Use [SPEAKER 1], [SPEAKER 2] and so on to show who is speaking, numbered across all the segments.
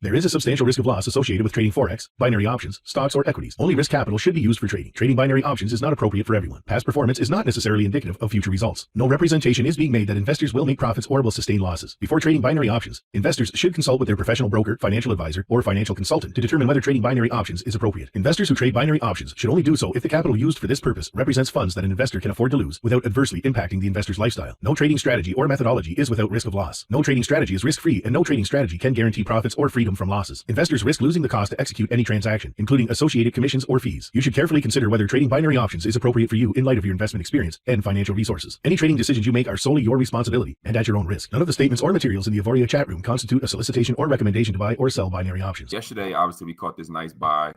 [SPEAKER 1] There is a substantial risk of loss associated with trading Forex, binary options, stocks, or equities. Only risk capital should be used for trading. Trading binary options is not appropriate for everyone. Past performance is not necessarily indicative of future results. No representation is being made that investors will make profits or will sustain losses. Before trading binary options, investors should consult with their professional broker, financial advisor, or financial consultant to determine whether trading binary options is appropriate. Investors who trade binary options should only do so if the capital used for this purpose represents funds that an investor can afford to lose without adversely impacting the investor's lifestyle. No trading strategy or methodology is without risk of loss. No trading strategy is risk-free, and no trading strategy can guarantee profits or freedom from losses. Investors risk losing the cost to execute any transaction, including associated commissions or fees. You should carefully consider whether trading binary options is appropriate for you in light of your investment experience and financial resources. Any trading decisions you make are solely your responsibility and at your own risk. None of the statements or materials in the Avoria chat room constitute a solicitation or recommendation to buy or sell binary options.
[SPEAKER 2] Yesterday, obviously, we caught this nice buy.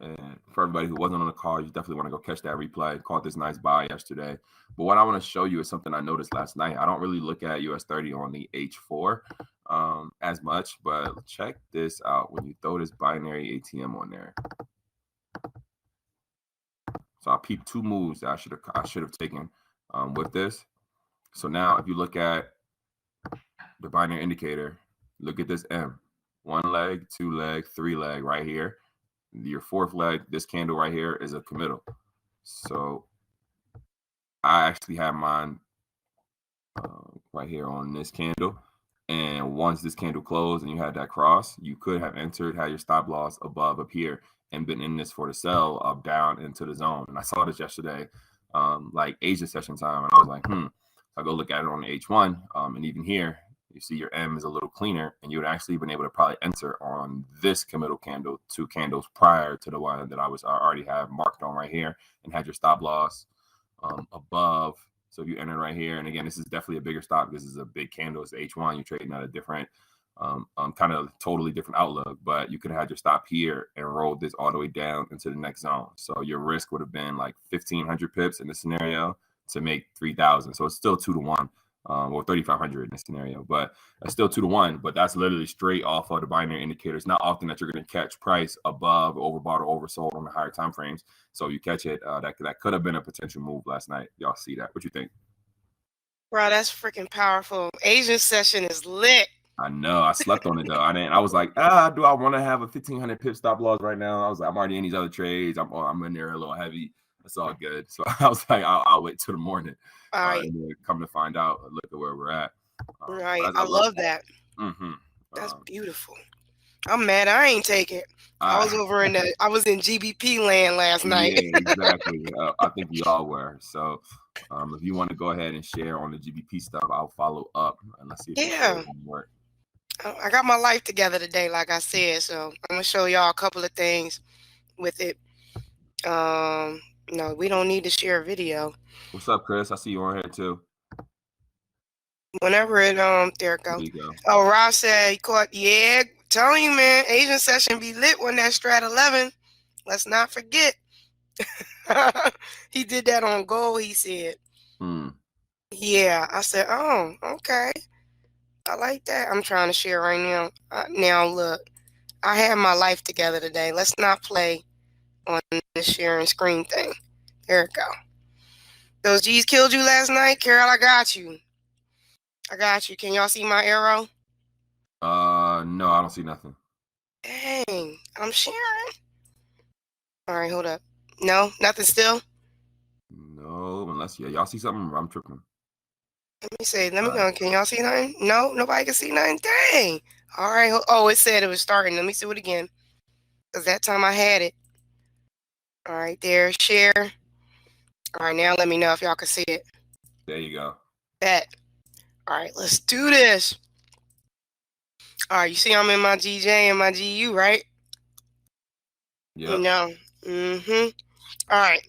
[SPEAKER 2] And for everybody who wasn't on the call, you definitely want to go catch that replay. Caught this nice buy yesterday. But what I want to show you is something I noticed last night. I don't really look at US30 on the H4 as much, but check this out when you throw this binary ATM on there. So I peeped two moves that I should have taken with this. So now if you look at the binary indicator, look at this M. 1 leg, 2 leg, 3 leg right here. Your fourth leg, this candle right here is a committal. So I actually have mine right here on this candle. And once this candle closed and you had that cross, you could have entered, had your stop loss above up here and been in this for the sell up down into the zone. And I saw this yesterday, like Asia session time. And I was like, I go look at it on the H1. And even here, you see your M is a little cleaner, and you would actually been able to probably enter on this committal candle 2 candles prior to the one that I already have marked on right here and had your stop loss above. So if you enter right here, and again, this is definitely a bigger stop. This is a big candle. It's H1. You're trading at a different, kind of totally different outlook, but you could have had your stop here and rolled this all the way down into the next zone. So your risk would have been like 1,500 pips in this scenario to make 3,000. So it's still 2 to 1. Or 3,500 in this scenario, but it's still 2 to 1. But that's literally straight off of the binary indicator. It's not often that you're going to catch price above, overbought, or oversold on the higher time frames. So you catch it. That could have been a potential move last night. Y'all see that? What you think?
[SPEAKER 3] Bro, that's freaking powerful. Asian session is lit.
[SPEAKER 2] I know. I slept on it though. I was like, do I want to have a 1,500 pip stop loss right now? I was like, I'm already in these other trades. I'm in there a little heavy. It's all good. So I was like, I'll wait till the morning.
[SPEAKER 3] All right.
[SPEAKER 2] And then come to find out, look at where we're at.
[SPEAKER 3] Right. I love that.
[SPEAKER 2] Mm-hmm.
[SPEAKER 3] That's beautiful. I'm mad I ain't take it. I was in GBP land last night.
[SPEAKER 2] Yeah, exactly. I think you all were. So if you want to go ahead and share on the GBP stuff, I'll follow up and let's see if it work.
[SPEAKER 3] I got my life together today, like I said. So I'm gonna show y'all a couple of things with it. No, we don't need to share a video.
[SPEAKER 2] What's up, Chris? I see you on here too.
[SPEAKER 3] Whenever it there it goes. Oh, Rob said he caught. Yeah, telling you, man, Asian session be lit when that strat 11. Let's not forget. He did that on gold. He said. Yeah, I said, oh, okay. I like that. I'm trying to share right now. Now look, I have my life together today. Let's not play on the sharing screen thing. There it go. Those G's killed you last night, Carol. I got you. Can y'all see my arrow?
[SPEAKER 2] No, I don't see nothing.
[SPEAKER 3] Dang, I'm sharing. All right, hold up. No, nothing still.
[SPEAKER 2] No, unless y'all see something, I'm tripping.
[SPEAKER 3] Let me see. Let me go. Can y'all see nothing? No, nobody can see nothing. Dang. All right. Oh, it said it was starting. Let me see it again. Because that time I had it. All right, there. Share. All right, now let me know if y'all can see it.
[SPEAKER 2] There you go.
[SPEAKER 3] Bet. All right, let's do this. All right, you see I'm in my GJ and my GU, right?
[SPEAKER 2] Yeah.
[SPEAKER 3] No. All right.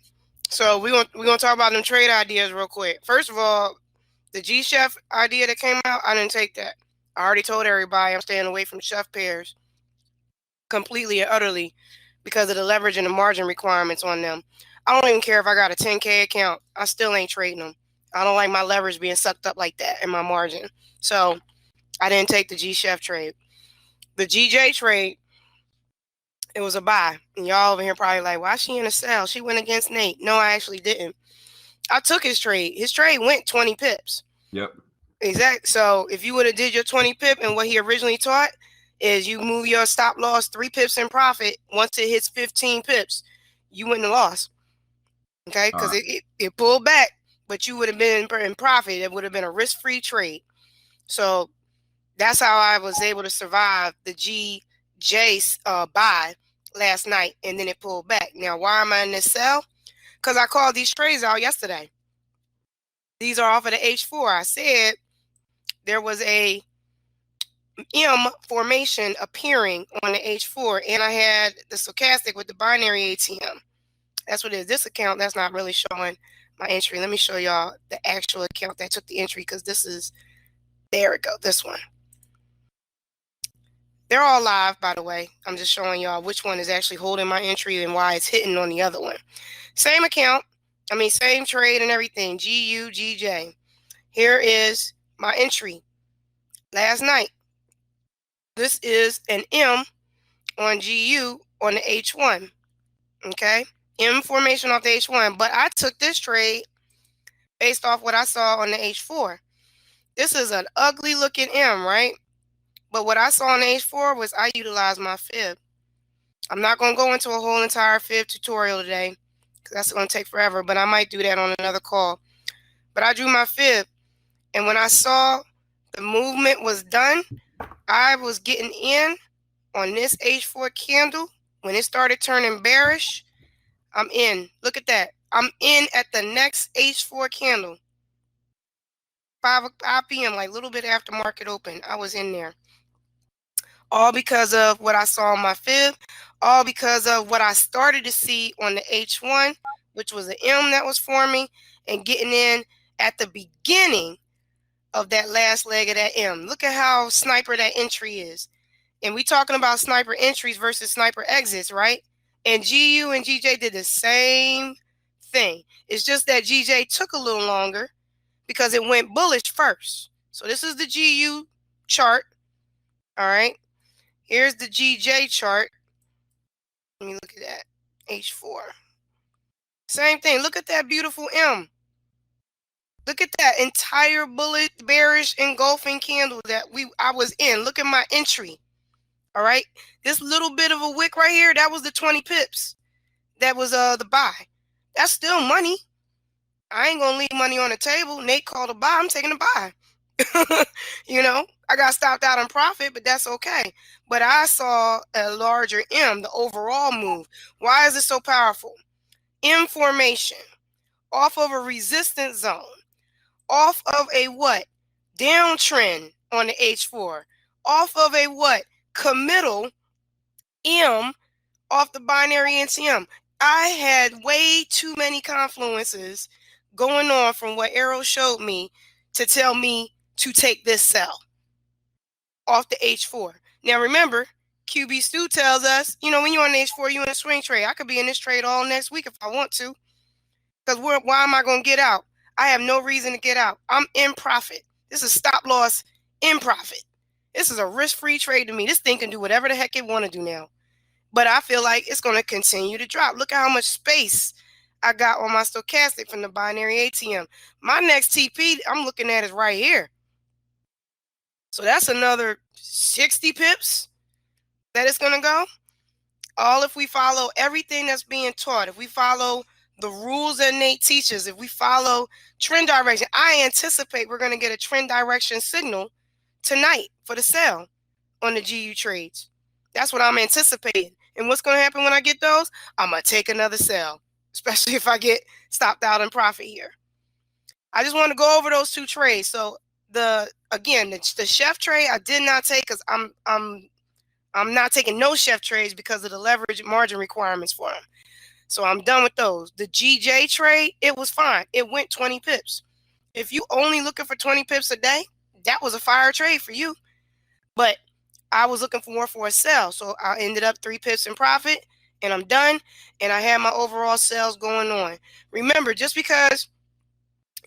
[SPEAKER 3] So we're gonna talk about them trade ideas real quick. First of all, the G Chef idea that came out, I didn't take that. I already told everybody I'm staying away from Chef pairs completely and utterly because of the leverage and the margin requirements on them. I don't even care if I got a 10K account. I still ain't trading them. I don't like my leverage being sucked up like that in my margin. So I didn't take the G Chef trade. The GJ trade, It was a buy. And y'all over here probably like, why is she in a sell? She went against Nate. No, I actually didn't. I took his trade. His trade went 20 pips.
[SPEAKER 2] Yep.
[SPEAKER 3] Exactly. So if you would have did your 20 pip and what he originally taught is you move your stop loss 3 pips in profit. Once it hits 15 pips, you wouldn't have lost. Okay, because it pulled back, but you would have been in profit. It would have been a risk-free trade. So that's how I was able to survive the GJ buy last night, and then it pulled back. Now, why am I in this sell? Because I called these trades out yesterday. These are off of the H4. I said there was a M formation appearing on the H4, and I had the stochastic with the binary ATM. That's what it is. This account, that's not really showing my entry. Let me show y'all the actual account that took the entry, because this is, there it go, this one. They're all live, by the way. I'm just showing y'all which one is actually holding my entry and why it's hitting on the other one. Same account. I mean, same trade and everything. GU, GJ. Here is my entry last night. This is an M on GU on the H1. Okay? M formation off the H1. But I took this trade based off what I saw on the H4. This is an ugly looking M, right? But what I saw on the H4 was I utilized my fib. I'm not going to go into a whole entire fib tutorial today, because that's going to take forever, but I might do that on another call. But I drew my fib, and when I saw the movement was done, I was getting in on this H4 candle. When it started turning bearish, I'm in. Look at that. I'm in at the next H4 candle. 5 p.m., like a little bit after market open, I was in there. All because of what I saw on my fib, all because of what I started to see on the H1, which was an M that was forming, and getting in at the beginning of that last leg of that M. Look at how sniper that entry is. And we talking about sniper entries versus sniper exits, right? And GU and GJ did the same thing. It's just that GJ took a little longer because it went bullish first. So this is the GU chart. All right. Here's the GJ chart. Let me look at that. H4. Same thing. Look at that beautiful M. Look at that entire bullet bearish engulfing candle that I was in. Look at my entry. All right. This little bit of a wick right here, that was the 20 pips. That was the buy. That's still money. I ain't gonna leave money on the table. Nate called a buy. I'm taking a buy. You know, I got stopped out in profit, but that's okay. But I saw a larger M, the overall move. Why is it so powerful? M formation, off of a resistance zone, off of a what? Downtrend on the H4, off of a what? Committal M off the binary NTM. I had way too many confluences going on from what Airo showed me to tell me to take this sell off the H4. Now remember, QB Stu tells us, you know, when you're on the H4, you're in a swing trade. I could be in this trade all next week if I want to. Because why am I going to get out? I have no reason to get out. I'm in profit. This is stop loss in profit. This is a risk-free trade to me. This thing can do whatever the heck it want to do now. But I feel like it's going to continue to drop. Look at how much space I got on my stochastic from the binary ATM. My next TP I'm looking at is right here. So that's another 60 pips that it's going to go. All if we follow everything that's being taught, if we follow the rules that Nate teaches, if we follow trend direction, I anticipate we're going to get a trend direction signal tonight for the sell on the GU trades. That's what I'm anticipating. And what's going to happen when I get those? I'm going to take another sell, especially if I get stopped out in profit here. I just want to go over those two trades. So the chef trade I did not take because I'm not taking no chef trades because of the leverage margin requirements for them. So I'm done with those. The GJ trade, it was fine. It went 20 pips. If you only looking for 20 pips a day, that was a fire trade for you. But I was looking for more for a sell. So I ended up 3 pips in profit and I'm done. And I had my overall sales going on. Remember, just because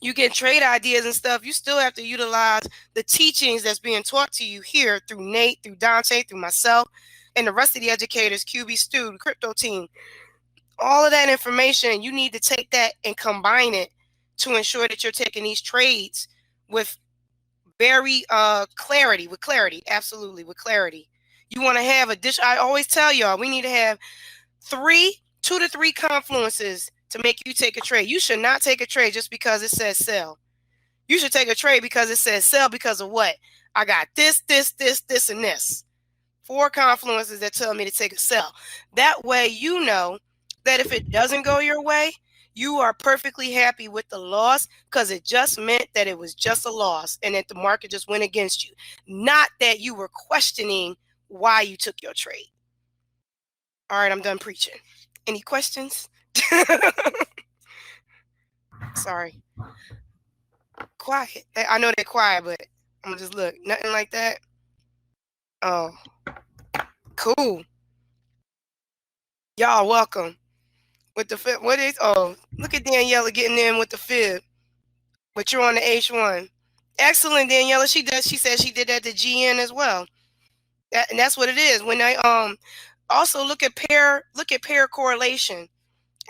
[SPEAKER 3] you get trade ideas and stuff, you still have to utilize the teachings that's being taught to you here through Nate, through Dante, through myself. and the rest of the educators, QB Stu, the crypto team, all of that information, you need to take that and combine it to ensure that you're taking these trades with very clarity, absolutely, with clarity. You want to have I always tell y'all, we need to have 2 to 3 confluences to make you take a trade. You should not take a trade just because it says sell. You should take a trade because it says sell because of what? I got this, and this. 4 confluences that tell me to take a sell. That way you know that if it doesn't go your way, you are perfectly happy with the loss because it just meant that it was just a loss and that the market just went against you. Not that you were questioning why you took your trade. All right, I'm done preaching. Any questions? Sorry. Quiet. I know they're quiet, but I'm gonna just look. Nothing like that. Oh, cool. Y'all welcome. With the fib, look at Daniela getting in with the fib. But you're on the H1. Excellent, Daniela. She said she did that to GN as well. And that's what it is. When I also look at pair correlation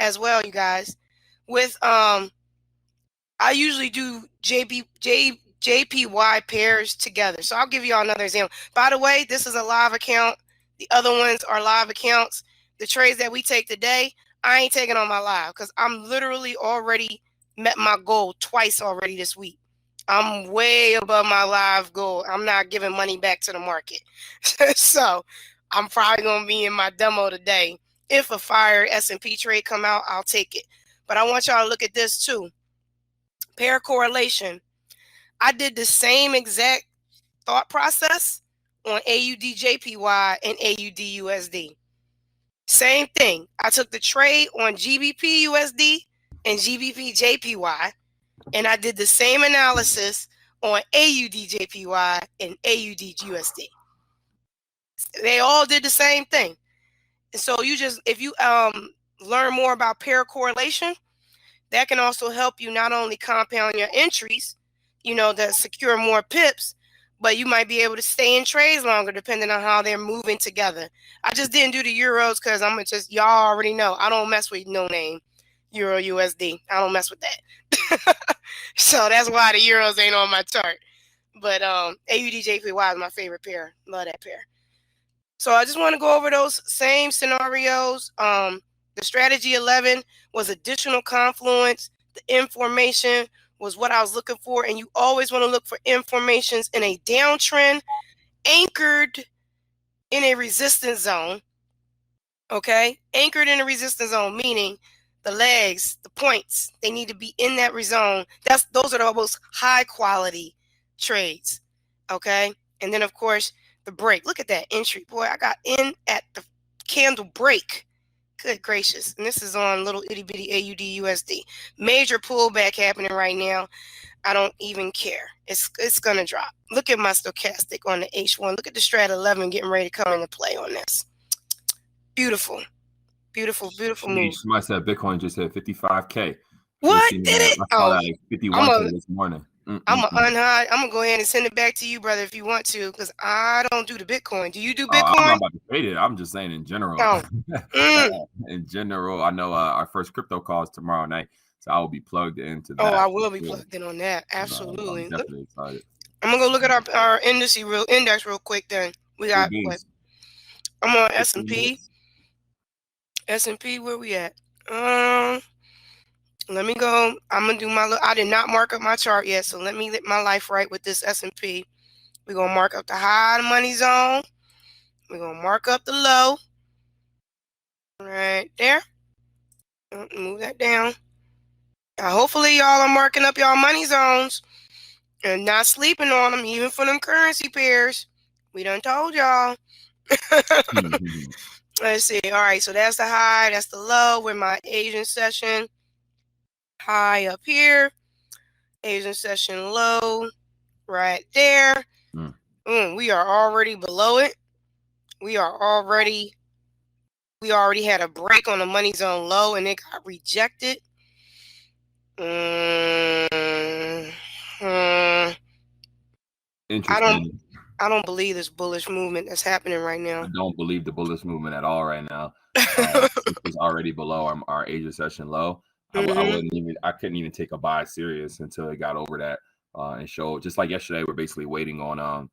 [SPEAKER 3] as well, you guys. With I usually do JPY pairs together. So I'll give you all another example. By the way, this is a live account. The other ones are live accounts. The trades that we take today, I ain't taking on my live because I'm literally already met my goal twice already this week. I'm way above my live goal. I'm not giving money back to the market. So I'm probably going to be in my demo today. If a fire S&P trade come out, I'll take it. But I want y'all to look at this too. Pair correlation. I did the same exact thought process on AUD-JPY and AUD-USD. Same thing. I took the trade on GBP-USD and GBP-JPY, and I did the same analysis on AUD-JPY and AUD-USD. They all did the same thing. And so if you learn more about pair correlation, that can also help you not only compound your entries, to secure more pips, but you might be able to stay in trades longer depending on how they're moving together. I just didn't do the euros because y'all already know, I don't mess with no name Euro USD. I don't mess with that. So that's why the euros ain't on my chart. But AUD-JPY is my favorite pair. Love that pair. So I just want to go over those same scenarios. The strategy 11 was additional confluence. The information was what I was looking for. And you always want to look for informations in a downtrend anchored in a resistance zone. Okay? Anchored in a resistance zone, meaning the legs, the points, they need to be in that zone. Those are the most high quality trades. Okay? And then of course, the break. Look at that entry. Boy, I got in at the candle break. Good gracious. And this is on little itty bitty AUD-USD. Major pullback happening right now. I don't even care. It's going to drop. Look at my stochastic on the H1. Look at the strat 11 getting ready to come into play on this. Beautiful. Beautiful, beautiful move.
[SPEAKER 2] Somebody said Bitcoin just hit 55K.
[SPEAKER 3] What? Did it?
[SPEAKER 2] I saw that 51K this morning.
[SPEAKER 3] I'm gonna go ahead and send it back to you, brother, if you want to, because I don't do the Bitcoin. Do you do Bitcoin?
[SPEAKER 2] I'm not about to trade it. I'm just saying in general. Oh. In general, I know our first crypto call is tomorrow night, so I will be plugged into that.
[SPEAKER 3] Oh, I will be plugged in on that. Absolutely.
[SPEAKER 2] I'm definitely excited.
[SPEAKER 3] I'm gonna go look at our index real quick. Then we got what? I'm on S&P. S&P, where we at? Let me go. I'm gonna do I did not mark up my chart yet, so let me live my life right with this S&P. We're gonna mark up the high money zone. We're gonna mark up the low. Right there. Move that down. Hopefully y'all are marking up y'all money zones and not sleeping on them, even for them currency pairs. We done told y'all. Let's see. All right, so that's the high, that's the low with my Asian session. High up here, Asian session low right there. We are already below it. We already had a break on the money zone low and it got rejected.
[SPEAKER 2] Interesting.
[SPEAKER 3] I don't believe this bullish movement that's happening right now.
[SPEAKER 2] I don't believe the bullish movement at all right now. It's already below our Asia session low. I couldn't even take a buy serious until it got over that and showed. Just like yesterday, we're basically waiting on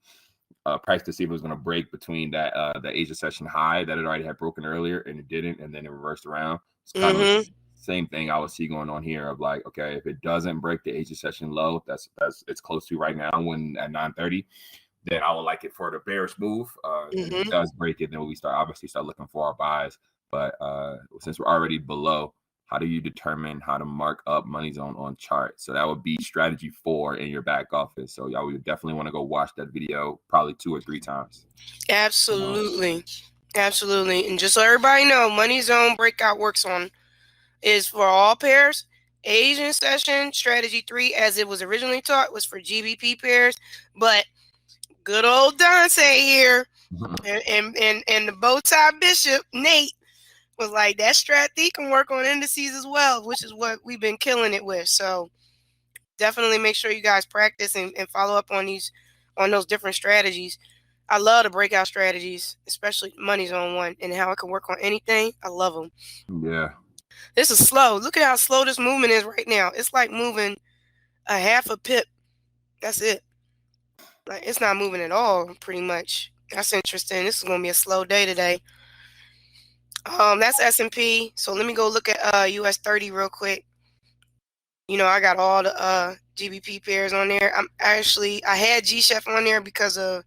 [SPEAKER 2] price to see if it was going to break between that the Asia session high that it already had broken earlier, and it didn't, and then it reversed around. It's kind of the same thing I would see going on here of like, okay, if it doesn't break the Asia session low, that's it's close to right now when at 9:30. Then I would like it for the bearish move. If it does break it, then we start looking for our buys. But since we're already below, how do you determine how to mark up money zone on chart? So that would be strategy 4 in your back office. So y'all would definitely want to go watch that video probably 2 or 3 times.
[SPEAKER 3] Absolutely. Absolutely. And just so everybody know, money zone breakout is for all pairs. Asian session strategy 3, as it was originally taught, was for GBP pairs. But good old Dante here and the bow tie bishop, Nate, was like, that strat can work on indices as well, which is what we've been killing it with. So definitely make sure you guys practice and follow up on those different strategies. I love the breakout strategies, especially money zone one, and how it can work on anything. I love them.
[SPEAKER 2] Yeah.
[SPEAKER 3] This is slow. Look at how slow this movement is right now. It's like moving a half a pip. That's it. Like, it's not moving at all, pretty much. That's interesting. This is going to be a slow day today. That's S&P. So let me go look at US30 real quick. You know, I got all the GBP pairs on there. I had G-Chef on there because of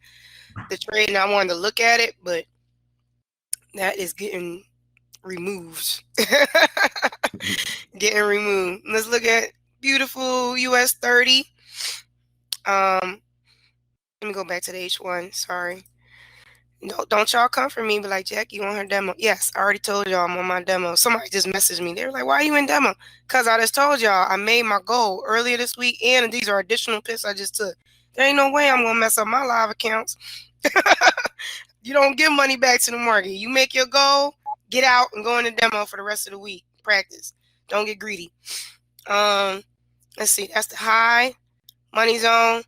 [SPEAKER 3] the trade, and I wanted to look at it, but that is getting removed. Getting removed. Let's look at beautiful US30. Let me go back to the H1. Sorry. Don't y'all come for me, but like, Jack, you on her demo? Yes, I already told y'all I'm on my demo. Somebody just messaged me. They were like, why are you in demo? Because I just told y'all I made my goal earlier this week, and these are additional picks I just took. There ain't no way I'm going to mess up my live accounts. You don't give money back to the market. You make your goal, get out, and go in the demo for the rest of the week. Practice. Don't get greedy. Let's see. That's the high money zone.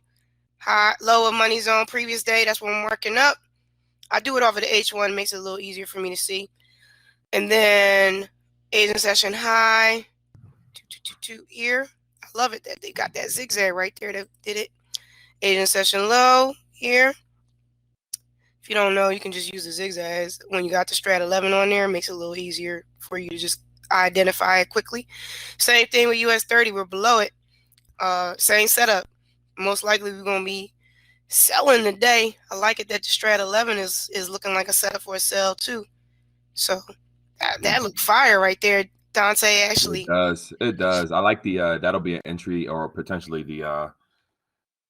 [SPEAKER 3] High, lower money zone previous day. That's when I'm marking up. I do it off of the H1. Makes it a little easier for me to see. And then Asian session high. Here. I love it that they got that zigzag right there that did it. Asian session low here. If you don't know, you can just use the zigzags. When you got the strat 11 on there, it makes it a little easier for you to just identify it quickly. Same thing with US30. We're below it. Same setup. Most likely we're going to be selling today. I like it that the strat 11 is looking like a setup for a sell too. So that looked fire right there, Dante. Actually,
[SPEAKER 2] it does. I like the that'll be an entry or potentially the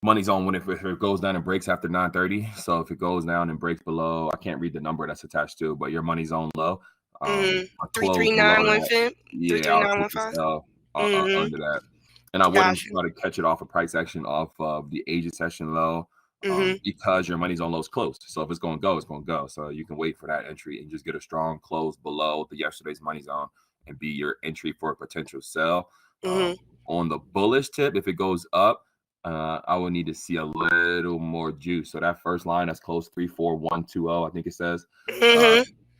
[SPEAKER 2] money zone when if it goes down and breaks after 9:30. So if it goes down and breaks below, I can't read the number that's attached to it, but your money zone low.
[SPEAKER 3] 33915.
[SPEAKER 2] Yeah, 33915. Under that. And I wouldn't try to catch it off a price action off of the Asia session low because your money's on lows closed. So if it's going to go, it's going to go. So you can wait for that entry and just get a strong close below the yesterday's money zone and be your entry for a potential sell. On the bullish tip, if it goes up, I would need to see a little more juice. So that first line that's close 34120, I think it says.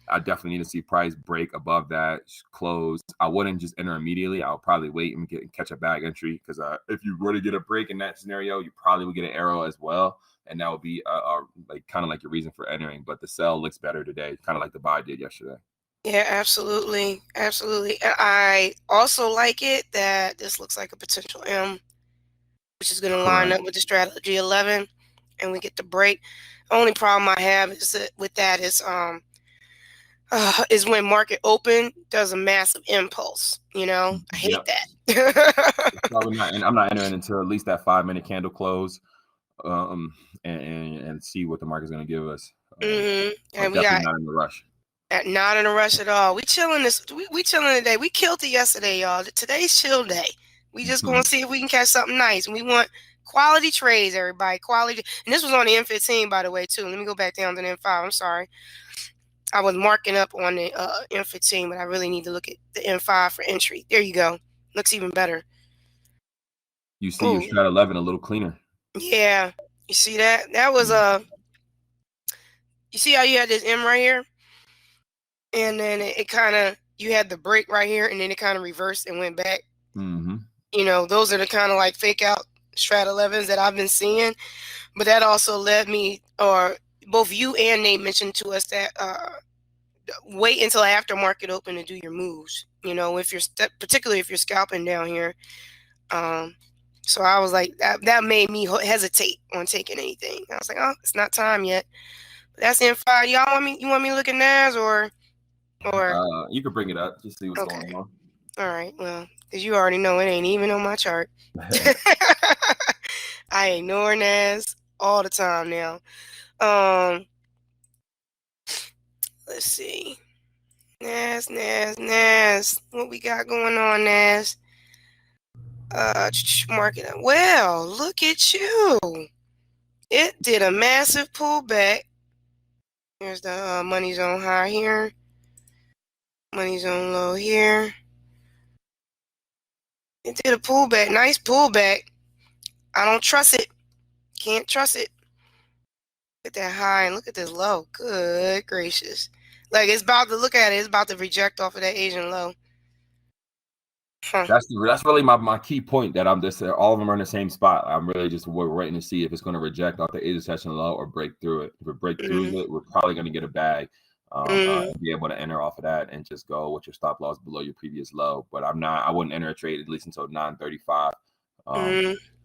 [SPEAKER 2] I definitely need to see price break above that close. I wouldn't just enter immediately. I'll probably wait and catch a bag entry because if you were to get a break in that scenario, you probably would get an arrow as well, and that would be kind of like your reason for entering. But the sell looks better today, kind of like the buy did yesterday.
[SPEAKER 3] Yeah, absolutely, absolutely. I also like it that this looks like a potential M, which is going to line up with the strategy 11, and we get the break. The only problem I have is that with that is when market open does a massive impulse. You know, I hate that.
[SPEAKER 2] Probably not, and I'm not entering until at least that 5-minute candle close, and see what the market's going to give us.
[SPEAKER 3] And we
[SPEAKER 2] got not in a rush.
[SPEAKER 3] Not in a rush at all. We chilling we chilling today. We killed it yesterday, y'all. Today's chill day. We just going to see if we can catch something nice. And we want quality trades, everybody. Quality. And this was on the M15, by the way, too. Let me go back down to the M5. I'm sorry. I was marking up on the M15, but I really need to look at the M5 for entry. There you go. Looks even better.
[SPEAKER 2] You see your strat 11 a little cleaner.
[SPEAKER 3] Yeah. You see that? That was You see how you had this M right here? And then it kind of, you had the break right here, and then it kind of reversed and went back.
[SPEAKER 2] Mm-hmm.
[SPEAKER 3] You know, those are the kind of like fake out strat 11s that I've been seeing. But that also led me, or both you and Nate mentioned to us that wait until after market open to do your moves. You know, if you're particularly if you're scalping down here. So I was like, that made me hesitate on taking anything. I was like, oh, it's not time yet. But that's in 5. Y'all want me? You want me to look at NAS or?
[SPEAKER 2] You can bring it up. Just see what's
[SPEAKER 3] Okay.
[SPEAKER 2] going on.
[SPEAKER 3] All right. Well, because you already know it ain't even on my chart. I ignore NAS all the time now. Let's see. NAS. What we got going on, NAS? Market. Well, look at you. It did a massive pullback. Here's the money zone high here. Money zone low here. It did a pullback. Nice pullback. I don't trust it. Can't trust it. Look at that high and look at this low. Good gracious. Like, it's about to, look at it. It's about to reject off of that Asian low. Huh.
[SPEAKER 2] That's really my key point, that I'm just all of them are in the same spot. I'm really just waiting to see if it's going to reject off the Asia session low or break through it. If it breaks through it, we're probably going to get a bag and be able to enter off of that and just go with your stop loss below your previous low. But I wouldn't enter a trade at least until 9:35.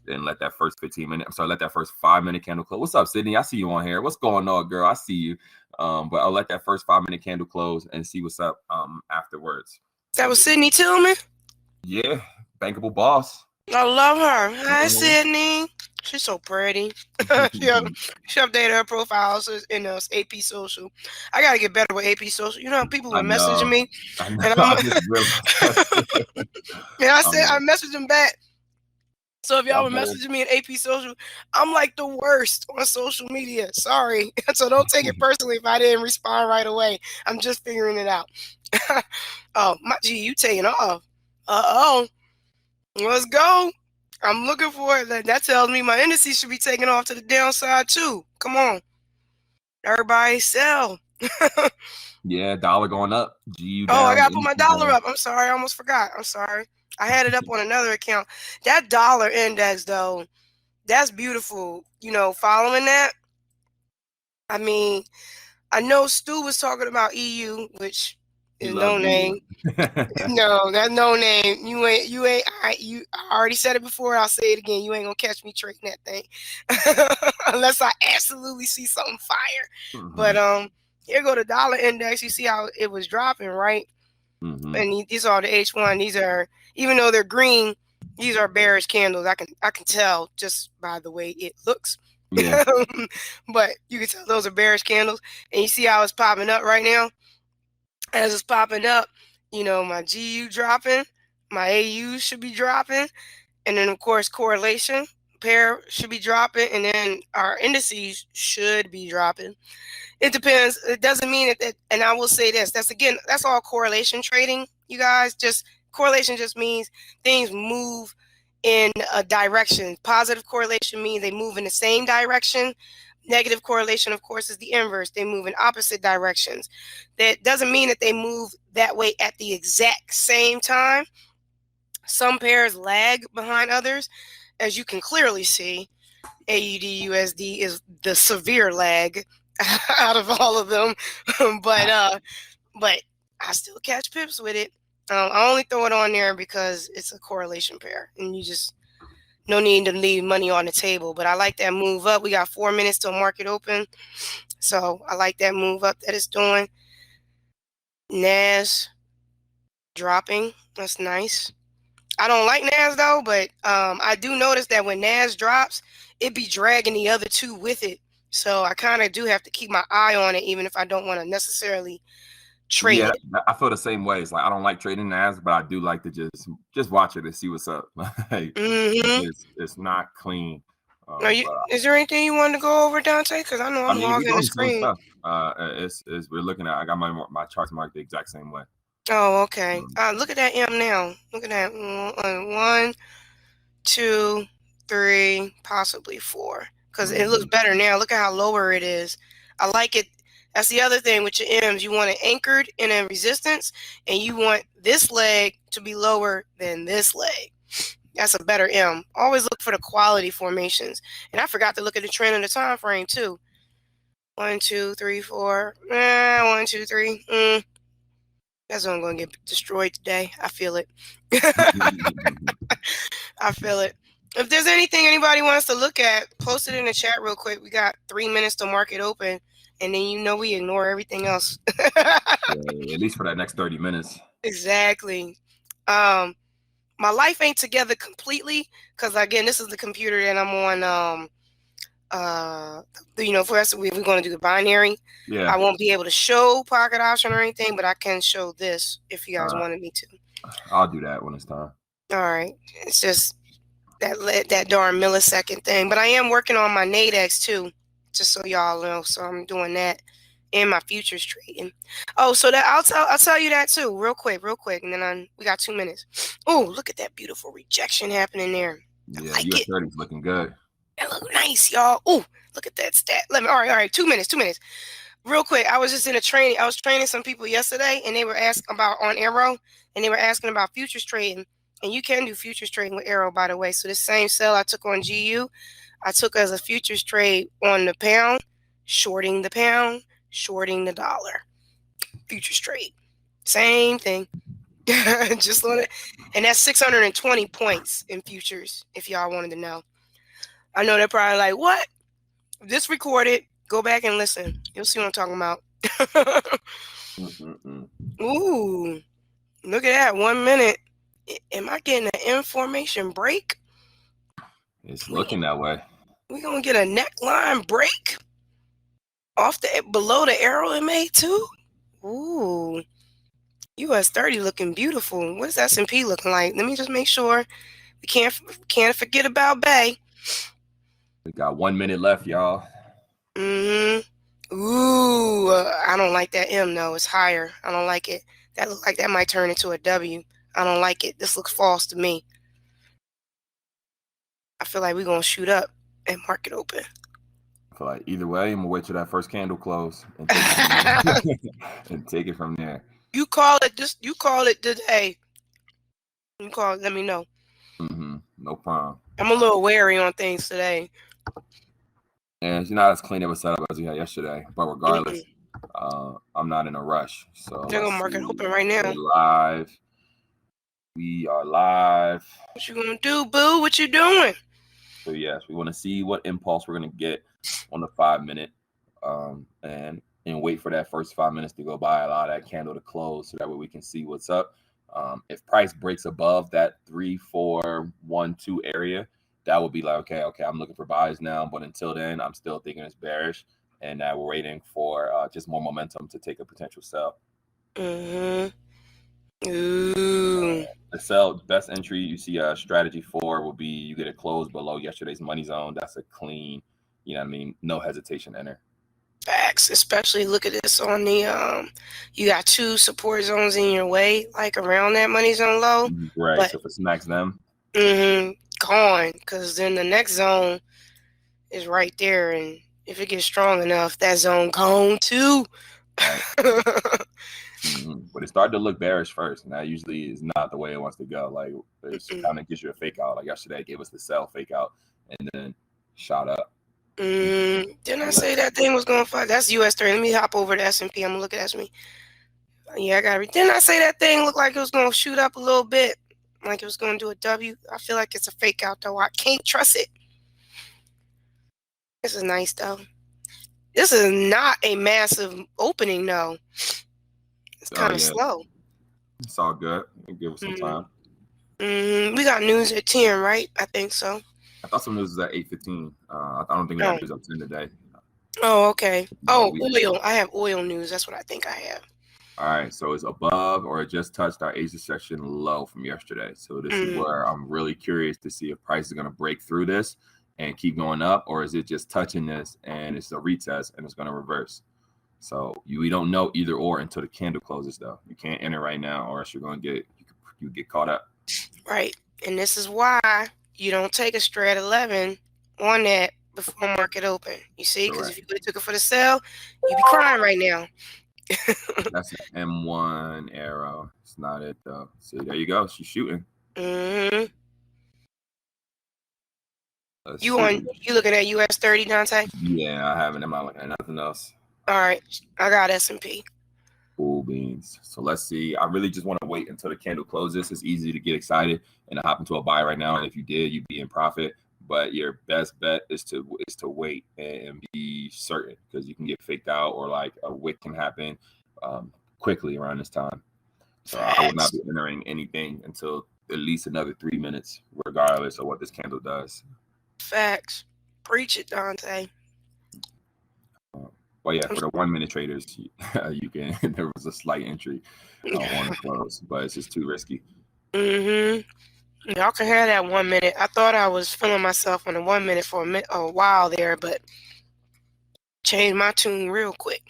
[SPEAKER 2] Then let that first 15-minute, let that first 5-minute candle close. What's up, Sydney? I see you on here. What's going on, girl? I see you. But I'll let that first 5-minute candle close and see what's up afterwards.
[SPEAKER 3] That was Sydney Tillman?
[SPEAKER 2] Yeah, bankable boss.
[SPEAKER 3] I love her. Hi, Sydney. She's so pretty. she updated her profile in AP Social. I gotta get better with AP Social. You know, people were messaging me, and I said I messaged them back. So if y'all were messaging me in AP Social, I'm like the worst on social media. Sorry. So don't take it personally if I didn't respond right away. I'm just figuring it out. Oh, my G, you taking off. Uh-oh. Let's go. I'm looking for it. That tells me my indices should be taking off to the downside too. Come on. Everybody sell.
[SPEAKER 2] Yeah, dollar going up. GU
[SPEAKER 3] down. Oh, I gotta put my dollar up. I'm sorry. I almost forgot. I'm sorry. I had it up on another account. That dollar index, though, that's beautiful. You know, following that. I mean, I know Stu was talking about EU, which is no name. No, that's no name. I already said it before. I'll say it again. You ain't gonna catch me trading that thing unless I absolutely see something fire. But here go the dollar index. You see how it was dropping, right? And these are the H1. These are, even though they're green, these are bearish candles. I can tell just by the way it looks. Yeah. But you can tell those are bearish candles, and you see how it's popping up right now. As it's popping up, you know, my GU dropping, my AU should be dropping, and then of course correlation pair should be dropping, and then our indices should be dropping. It depends. It doesn't mean that, and I will say this, that's all correlation trading, you guys. Just correlation just means things move in a direction. Positive correlation means they move in the same direction. Negative correlation, of course, is the inverse. They move in opposite directions. That doesn't mean that they move that way at the exact same time. Some pairs lag behind others, as you can clearly see. AUD USD is the severe lag out of all of them, but I still catch pips with it. I only throw it on there because it's a correlation pair, and you just no need to leave money on the table. But I like that move up. We got 4 minutes till market open, so I like that move up that it's doing. NAS dropping, that's nice. I don't like NAS though, but I do notice that when NAS drops, it be dragging the other two with it. So I kind of do have to keep my eye on it, even if I don't want to necessarily trade it.
[SPEAKER 2] I feel the same way. It's like I don't like trading NAS, but I do like to just watch it and see what's up. Like, it's not clean.
[SPEAKER 3] Is there anything you wanted to go over, Dante? Because I know I'm logging the screen.
[SPEAKER 2] We're looking at. I got my charts marked the exact same way.
[SPEAKER 3] Oh, okay. Look at that M now. Look at that. 1, 2, 3, possibly 4. Because it looks better now. Look at how lower it is. I like it. That's the other thing with your M's. You want it anchored in a resistance, and you want this leg to be lower than this leg. That's a better M. Always look for the quality formations. And I forgot to look at the trend of the time frame too. 1, 2, 3, 4. 1, 2, 3. That's what I'm going to get destroyed today. I feel it. I feel it. If there's anything anybody wants to look at, post it in the chat real quick. We got 3 minutes to market open, and then we ignore everything else.
[SPEAKER 2] Yeah, at least for that next 30 minutes.
[SPEAKER 3] Exactly. My life ain't together completely because, again, this is the computer that I'm on. For us, we're going to do the binary.
[SPEAKER 2] Yeah.
[SPEAKER 3] I won't be able to show pocket option or anything, but I can show this if you guys wanted me to.
[SPEAKER 2] I'll do that when it's time.
[SPEAKER 3] All right. It's just that darn millisecond thing. But I am working on my Nadex too, just so y'all know. So I'm doing that in my futures trading. Oh, so that I'll tell you that too, real quick, and then we got 2 minutes. Oh, look at that beautiful rejection happening there.
[SPEAKER 2] Yeah, Us30 is looking good.
[SPEAKER 3] That look nice, y'all. Oh, look at that stat. All right. 2 minutes. Real quick, I was just in a training. I was training some people yesterday, and they were asking about on Airo, and they were asking about futures trading. And you can do futures trading with Airo, by the way. So the same sell I took on GU, I took as a futures trade on the pound, shorting the dollar. Futures trade. Same thing. Just on it. And that's 620 points in futures, if y'all wanted to know. I know they're probably like, what? This recorded. Go back and listen. You'll see what I'm talking about. Ooh. Look at that. 1 minute. Am I getting an information break?
[SPEAKER 2] It's looking that way.
[SPEAKER 3] We're going to get a neckline break off below the arrow it made too. Ooh. Us30 looking beautiful. What's S&P looking like? Let me just make sure. We can't forget about Bay.
[SPEAKER 2] We got 1 minute left, y'all.
[SPEAKER 3] Ooh, I don't like that M though. It's higher. I don't like it. That looks like that might turn into a W. I don't like it. This looks false to me. I feel like we're going to shoot up and market open.
[SPEAKER 2] I feel like either way, I'm going to wait till that first candle close and take it from there.
[SPEAKER 3] You call it today. You call it, let me know.
[SPEAKER 2] No problem.
[SPEAKER 3] I'm a little wary on things today.
[SPEAKER 2] And it's not as clean of a setup as we had yesterday. But regardless, I'm not in a rush. So
[SPEAKER 3] they're going to market open right now.
[SPEAKER 2] We are live.
[SPEAKER 3] What you going to do, boo? What you doing?
[SPEAKER 2] So yes, we want to see what impulse we're going to get on the 5 minute and wait for that first 5 minutes to go by, allow that candle to close so that way we can see what's up. If price breaks above that 3, 4, 1, 2 area, that would be like, okay, I'm looking for buys now. But until then, I'm still thinking it's bearish and that we're waiting for just more momentum to take a potential sell.
[SPEAKER 3] Ooh.
[SPEAKER 2] The sell best entry you see strategy 4 will be you get it closed below yesterday's money zone. That's a clean, no hesitation enter.
[SPEAKER 3] Facts, especially look at this on the you got 2 support zones in your way, like around that money zone low.
[SPEAKER 2] Right.
[SPEAKER 3] But,
[SPEAKER 2] so if it smacks them,
[SPEAKER 3] gone, because then the next zone is right there, and if it gets strong enough, that zone gone too.
[SPEAKER 2] Right. But it started to look bearish first, and that usually is not the way it wants to go. Like it kind of gives you a fake out. Like yesterday, it gave us the sell fake out, and then shot up.
[SPEAKER 3] Didn't I say that thing was going to fly? That's Us30. Let me hop over to S&P. I'm gonna look at S&P. Yeah, I got it. Didn't I say that thing looked like it was going to shoot up a little bit, like it was going to do a W? I feel like it's a fake out though. I can't trust it. This is nice though. This is not a massive opening though. It's kind of slow.
[SPEAKER 2] It's all good. Give us some time.
[SPEAKER 3] We got news at 10, right? I think so.
[SPEAKER 2] I thought some news was at 8:15. I don't think we have news up 10 today.
[SPEAKER 3] Oh, okay. Oil. I have oil news. That's what I think I have.
[SPEAKER 2] All right. So it's above or it just touched our Asia section low from yesterday. So this is where I'm really curious to see if price is going to break through this and keep going up, or is it just touching this and it's a retest and it's going to reverse? So we don't know either or until the candle closes, though. You can't enter right now, or else you're going to get caught up.
[SPEAKER 3] Right. And this is why you don't take a strat 11 on that before market open. You see, because
[SPEAKER 2] Correct.
[SPEAKER 3] if you would have took it for the sell, you'd be crying right now.
[SPEAKER 2] That's an M1 arrow. It's not it though. See, there you go. She's shooting.
[SPEAKER 3] Mm-hmm.
[SPEAKER 2] Let's
[SPEAKER 3] You
[SPEAKER 2] see.
[SPEAKER 3] looking at US30, Dante?
[SPEAKER 2] Yeah, I haven't. I'm not looking at nothing else.
[SPEAKER 3] All right, I got S&P.
[SPEAKER 2] Cool beans. So let's see. I really just want to wait until the candle closes. It's easy to get excited and to hop into a buy right now. And if you did, you'd be in profit. But your best bet is to wait and be certain, because you can get faked out, or like a wick can happen quickly around this time. So I would not be entering anything until at least another 3 minutes, regardless of what this candle does.
[SPEAKER 3] Facts. Preach it, Dante.
[SPEAKER 2] But yeah, for the 1 minute traders, you can. There was a slight entry on the close, but it's just too risky.
[SPEAKER 3] Y'all can have that 1 minute. I thought I was feeling myself on the 1 minute for a while there, but changed my tune real quick.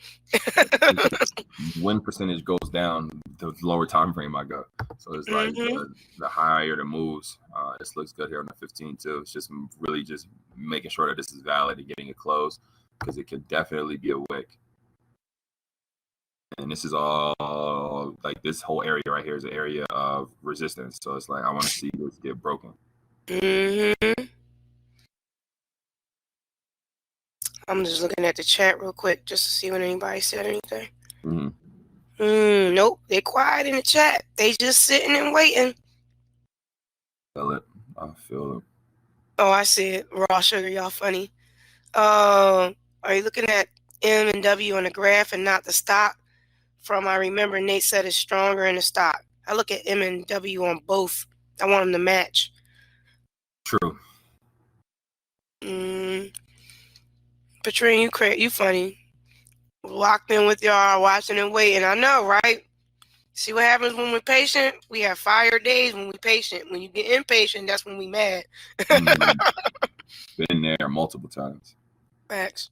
[SPEAKER 2] When percentage goes down, the lower time frame I go. So it's like the higher the moves. This looks good here on the 15 too. It's just really just making sure that this is valid and getting it closed, because it could definitely be a wick. And this is all like, this whole area right here is an area of resistance. So it's like, I want to see this get broken.
[SPEAKER 3] I'm just looking at the chat real quick just to see when anybody said anything. Nope, they're quiet in the chat. They just sitting and waiting.
[SPEAKER 2] Feel it. I feel it.
[SPEAKER 3] Oh, I see it. Raw sugar, y'all funny. Are you looking at M and W on the graph and not the stock? From I remember Nate said it's stronger in the stock. I look at M and W on both. I want them to match.
[SPEAKER 2] True.
[SPEAKER 3] Patrine, you funny. Locked in with y'all, watching and waiting. I know, right? See what happens when we're patient? We have fire days when we're patient. When you get impatient, that's when we mad.
[SPEAKER 2] Been there multiple times.
[SPEAKER 3] Facts.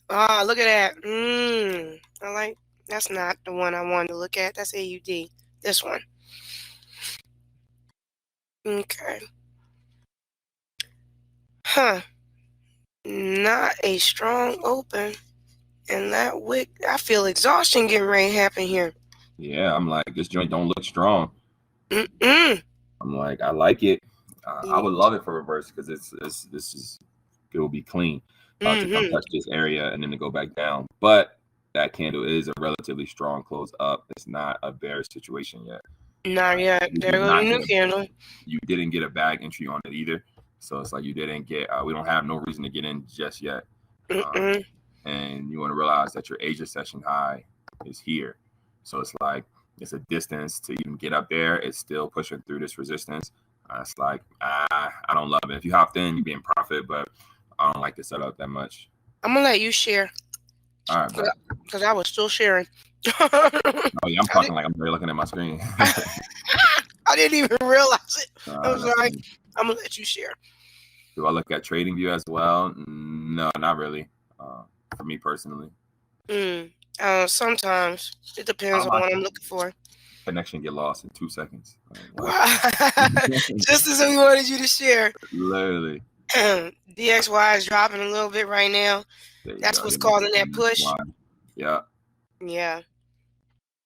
[SPEAKER 3] Ah, look at that. I like. That's not the one I wanted to look at. That's AUD. This one. Okay. Huh. Not a strong open. And that wick, I feel exhaustion getting ready to happen here.
[SPEAKER 2] Yeah, I'm like, this joint don't look strong.
[SPEAKER 3] I'm
[SPEAKER 2] like, I like it. I would love it for reverse, because it will be clean to come touch this area and then to go back down. But that candle is a relatively strong close up. It's not a bearish situation yet.
[SPEAKER 3] Not yet. There goes a new candle.
[SPEAKER 2] You didn't get a bag entry on it either. So it's like you didn't get, we don't have no reason to get in just yet. And you want to realize that your Asia session high is here. So it's like, it's a distance to even get up there. It's still pushing through this resistance. It's like, I don't love it. If you hopped in, you'd be in profit, but I don't like the setup that much.
[SPEAKER 3] I'm going to let you share.
[SPEAKER 2] All right, bro.
[SPEAKER 3] Because I was still sharing.
[SPEAKER 2] Oh, yeah, I'm talking like I'm really looking at my screen.
[SPEAKER 3] I didn't even realize it. I'm sorry. I'm going to let you share.
[SPEAKER 2] Do I look at TradingView as well? No, not really. For me personally.
[SPEAKER 3] Sometimes. It depends on what I'm looking for.
[SPEAKER 2] Connection get lost in 2 seconds.
[SPEAKER 3] Just as we wanted you to share.
[SPEAKER 2] Literally.
[SPEAKER 3] DXY is dropping a little bit right now. That's what's causing that push.
[SPEAKER 2] Yeah.
[SPEAKER 3] Yeah.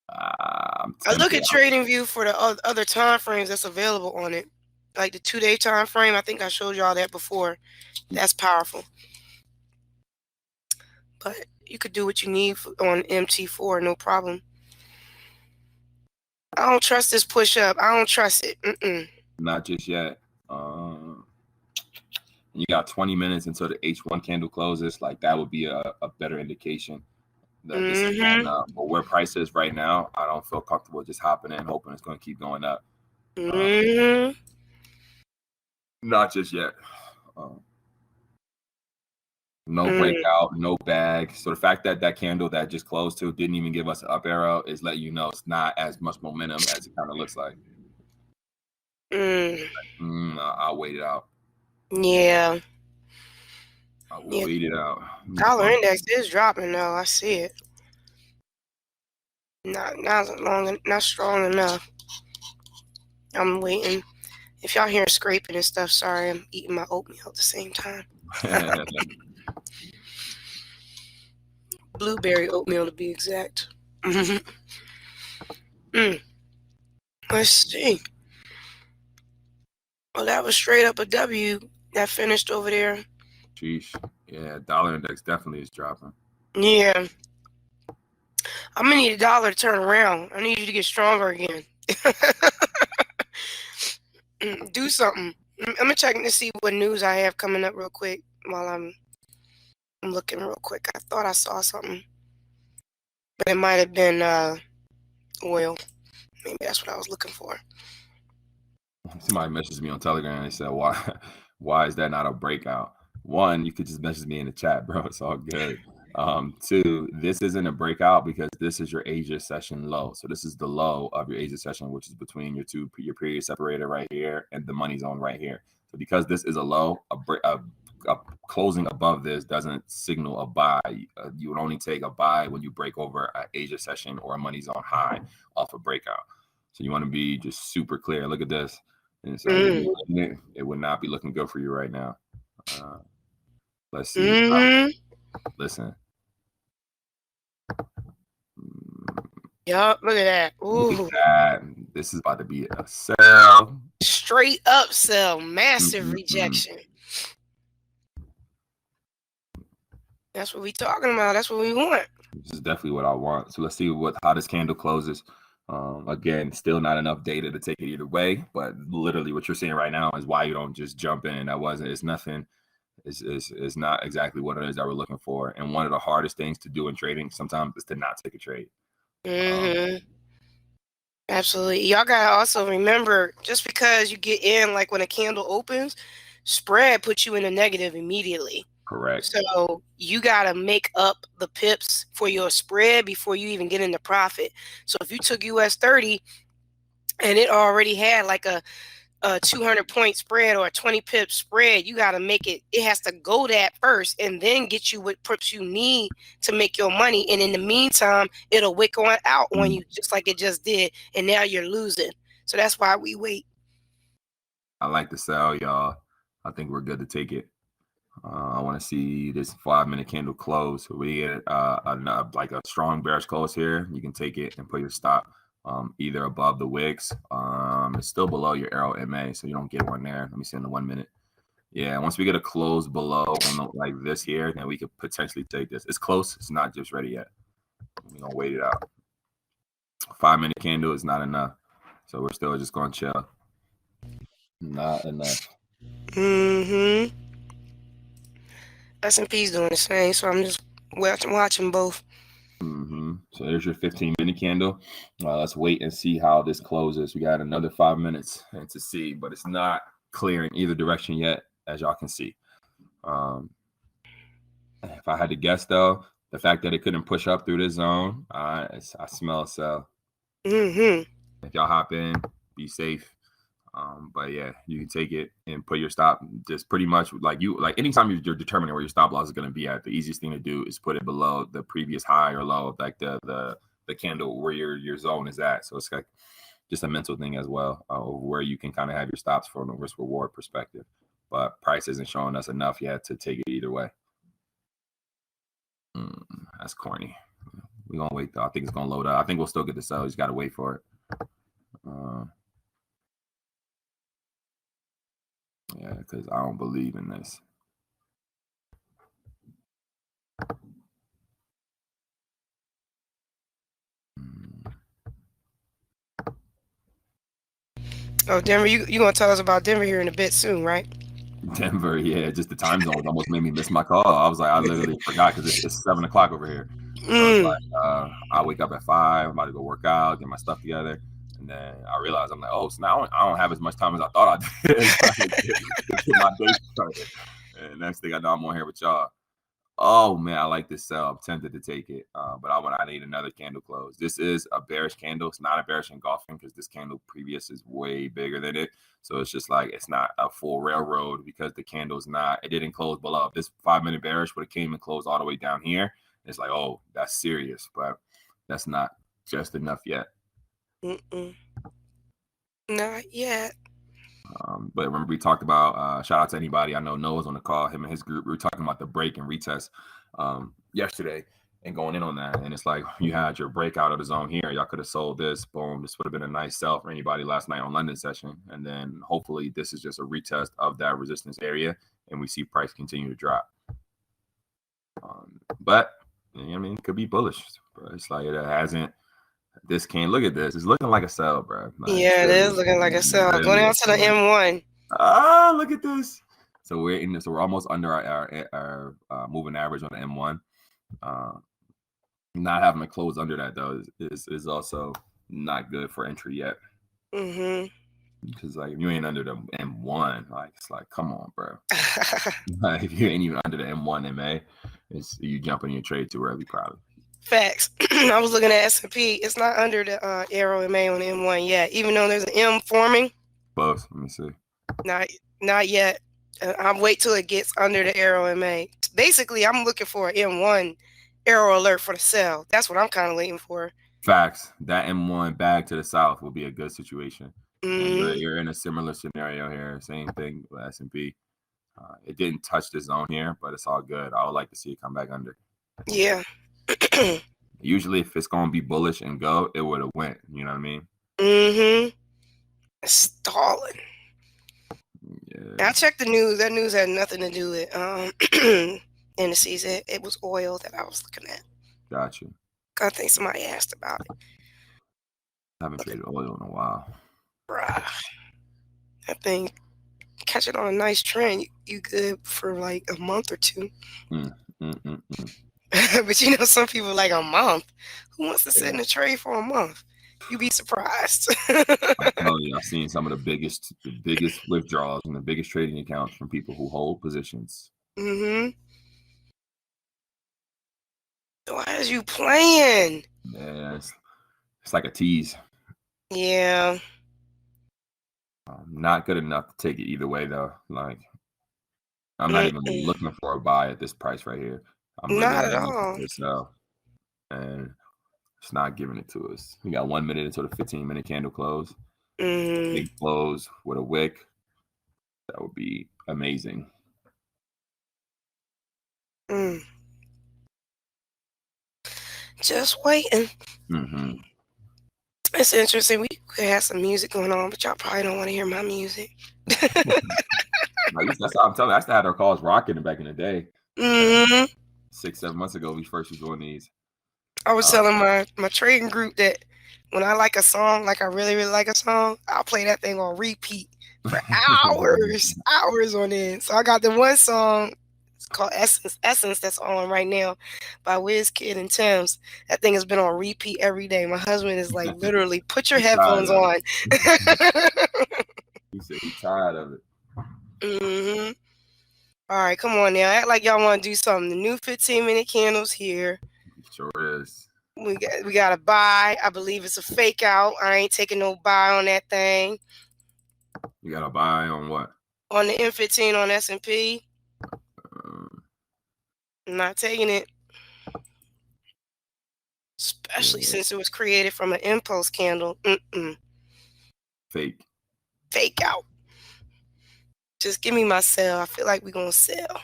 [SPEAKER 3] I look at TradingView for the other time frames that's available on it. Like the 2-day time frame. I think I showed y'all that before. That's powerful. But you could do what you need on MT4, no problem. I don't trust this push up. I don't trust it.
[SPEAKER 2] Not just yet. You got 20 minutes until the H1 candle closes. Like, that would be a better indication that this is going up. But where price is right now, I don't feel comfortable just hopping in, hoping it's going to keep going up. Not just yet. No breakout, no bag. So the fact that that candle that just closed to didn't even give us an up arrow is letting you know it's not as much momentum as it kind of looks like. I'll wait it out.
[SPEAKER 3] Yeah.
[SPEAKER 2] I'll wait it out.
[SPEAKER 3] Dollar index is dropping though. I see it. Not strong enough. I'm waiting. If y'all hear scraping and stuff, sorry, I'm eating my oatmeal at the same time. Blueberry oatmeal to be exact. Let's see. Well, that was straight up a W that finished over there.
[SPEAKER 2] Sheesh. Yeah, dollar index definitely is dropping.
[SPEAKER 3] Yeah. I'm gonna need a dollar to turn around. I need you to get stronger again. Do something. I'm gonna check to see what news I have coming up real quick while I'm looking real quick. I thought I saw something, but it might have been oil. Maybe that's what I was looking for.
[SPEAKER 2] Somebody messaged me on Telegram and they said, why is that not a breakout? One, you could just message me in the chat, bro. It's all good. Two, this isn't a breakout because this is your Asia session low. So this is the low of your Asia session, which is between your period separator right here and the money zone right here. So because this is a low, a closing above this doesn't signal a buy. You would only take a buy when you break over an Asia session or a money zone high off a breakout. So you want to be just super clear. Look at this. And so it would not be looking good for you right now. Let's see. Listen.
[SPEAKER 3] Yup, look at that. Ooh.
[SPEAKER 2] Look at that. This is about to be a sell.
[SPEAKER 3] Straight up sell. Massive rejection. That's what we talking about. That's what we want.
[SPEAKER 2] This is definitely what I want. So let's see how this candle closes. Again, still not enough data to take it either way, but literally what you're seeing right now is why you don't just jump in. It's nothing. It's not exactly what it is that we're looking for. And one of the hardest things to do in trading sometimes is to not take a trade.
[SPEAKER 3] Absolutely. Y'all gotta also remember, just because you get in, like when a candle opens, spread puts you in a negative immediately.
[SPEAKER 2] Correct.
[SPEAKER 3] So you gotta make up the pips for your spread before you even get into profit. So if you took US30 and it already had like a 200-point spread or a 20 pip spread, you gotta make it. It has to go that first, and then get you what pips you need to make your money. And in the meantime, it'll wick on out on you, just like it just did. And now you're losing. So that's why we wait.
[SPEAKER 2] I like the sell, y'all. I think we're good to take it. I want to see this 5-minute candle close. We get like a strong bearish close here. You can take it and put your stop either above the wicks. It's still below your Airo MA, so you don't get one there. Let me see in the 1 minute. Yeah, once we get a close below like this here, then we could potentially take this. It's close. It's not just ready yet. We're gonna wait it out. 5-minute candle is not enough, so we're still just gonna chill. Not enough.
[SPEAKER 3] S&P's doing the same, so I'm just watching both.
[SPEAKER 2] So there's your 15-minute candle. Let's wait and see how this closes. We got another 5 minutes to see, but it's not clear in either direction yet, as y'all can see. If I had to guess, though, the fact that it couldn't push up through this zone, I smell a sell. If y'all hop in, be safe. But yeah, you can take it and put your stop. Just pretty much like anytime you're determining where your stop loss is going to be at, the easiest thing to do is put it below the previous high or low of like the candle where your zone is at. So it's like just a mental thing as well, where you can kind of have your stops from a risk reward perspective. But price isn't showing us enough yet to take it either way. That's corny. We're gonna wait though. I think it's gonna load up. I think we'll still get the sell. You just gotta wait for it. Yeah, because I don't believe in this.
[SPEAKER 3] Oh, Denver, you gonna tell us about Denver here in a bit soon, right?
[SPEAKER 2] Denver, yeah, just the time zone almost made me miss my call. I was like, I literally forgot because it's 7 o'clock over here. So it's like, I wake up at 5, I'm about to go work out, get my stuff together, and then I realized I'm like, oh, so now I don't have as much time as I thought I did to get my day started. And next thing I know, I'm on here with y'all. Oh man, I like this sell. I'm tempted to take it, but I need another candle close. This is a bearish candle. It's not a bearish engulfing because this candle previous is way bigger than it. So it's just like it's not a full railroad because the candle's not. It didn't close below. If this 5-minute bearish would have came and closed all the way down here, it's like, oh, that's serious. But that's not just enough yet.
[SPEAKER 3] Not yet.
[SPEAKER 2] But remember, we talked about shout out to anybody I know Noah's on the call. Him and his group. We were talking about the break and retest yesterday and going in on that. And it's like you had your breakout of the zone here. Y'all could have sold this. Boom. This would have been a nice sell for anybody last night on London session. And then hopefully this is just a retest of that resistance area, and we see price continue to drop. But I mean, it could be bullish. But it's like it hasn't. This can't look at this. It's looking like a sell, bro. Like,
[SPEAKER 3] Yeah, it is looking like a sell. Go down to the M1.
[SPEAKER 2] Look at this. So we're in this. So we're almost under our moving average on the M1. Not having to close under that though is also not good for entry yet. Because like if you ain't under the M1, like it's like come on, bro. Like, if you ain't even under the M1 MA, it's you jumping your trade too early, probably.
[SPEAKER 3] Facts. I was looking at S&P. It's not under the Airo MA on the M1 yet, even though there's an M forming.
[SPEAKER 2] Close. Let me see.
[SPEAKER 3] Not yet. I'll wait till it gets under the Airo MA. Basically, I'm looking for an M1 Airo alert for the sell. That's what I'm kind of waiting for.
[SPEAKER 2] Facts. That M1 bag to the south will be a good situation. You're in a similar scenario here. Same thing with S&P. It didn't touch the zone here, but it's all good. I would like to see it come back under.
[SPEAKER 3] Yeah.
[SPEAKER 2] Usually, if it's going to be bullish and go, it would have went. You know what I mean?
[SPEAKER 3] Stalling.
[SPEAKER 2] Yeah.
[SPEAKER 3] I checked the news. That news had nothing to do with indices. It was oil that I was looking at.
[SPEAKER 2] Gotcha.
[SPEAKER 3] I think somebody asked about it.
[SPEAKER 2] I haven't traded oil in a while.
[SPEAKER 3] Bruh. That thing catching on a nice trend. You good for like a month or two. But you know, some people like a month. Who wants to sit in a trade for a month? You'd be surprised.
[SPEAKER 2] I'm telling you, I've seen some of the biggest withdrawals and the biggest trading accounts from people who hold positions.
[SPEAKER 3] Why is you playing?
[SPEAKER 2] Yeah, it's like a tease.
[SPEAKER 3] Yeah.
[SPEAKER 2] Not good enough to take it either way, though. Like, I'm not even looking for a buy at this price right here. I'm
[SPEAKER 3] not at all.
[SPEAKER 2] Sell, and it's not giving it to us. We got 1 minute until the 15-minute candle close. Big close with a wick. That would be amazing.
[SPEAKER 3] Just waiting. It's interesting. We could have some music going on, but y'all probably don't want to hear my music.
[SPEAKER 2] That's what I'm telling you. I still had our calls rocking back in the day. 6-7 months ago, we first was doing these.
[SPEAKER 3] I was telling my trading group that when I like a song, like I really, really like a song, I'll play that thing on repeat for hours on end. So I got the one song, it's called Essence, that's on right now by WizKid and Tim's. That thing has been on repeat every day. My husband is like, literally, put your headphones on.
[SPEAKER 2] He said he's tired of it.
[SPEAKER 3] All right, come on now. Act like y'all want to do something. The new 15-minute candles here.
[SPEAKER 2] Sure is.
[SPEAKER 3] We got a buy. I believe it's a fake out. I ain't taking no buy on that thing.
[SPEAKER 2] You got a buy on what?
[SPEAKER 3] On the M15 on S&P. I'm not taking it. Especially since it was created from an impulse candle.
[SPEAKER 2] Fake
[SPEAKER 3] out. Just give me my sell. I feel like we're going to sell.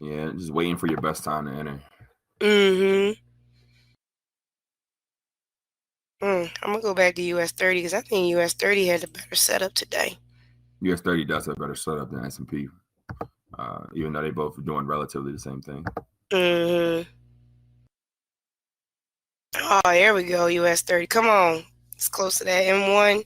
[SPEAKER 2] Yeah, just waiting for your best time to enter.
[SPEAKER 3] I'm going to go back to US30 because I think US30 had a better setup today.
[SPEAKER 2] US30 does have a better setup than S&P, even though they both are doing relatively the same thing.
[SPEAKER 3] Oh, there we go, US30. Come on. It's close to that M1.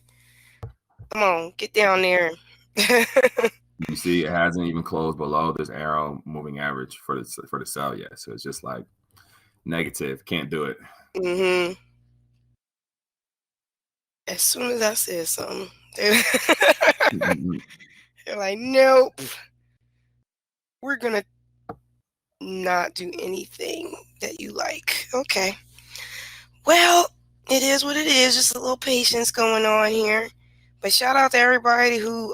[SPEAKER 3] Come on, get down there.
[SPEAKER 2] You see, it hasn't even closed below this Airo moving average for the sell yet. So it's just like negative. Can't do it.
[SPEAKER 3] As soon as I said something, they're like, nope. We're going to not do anything that you like. Okay. Well, it is what it is. Just a little patience going on here. But shout out to everybody who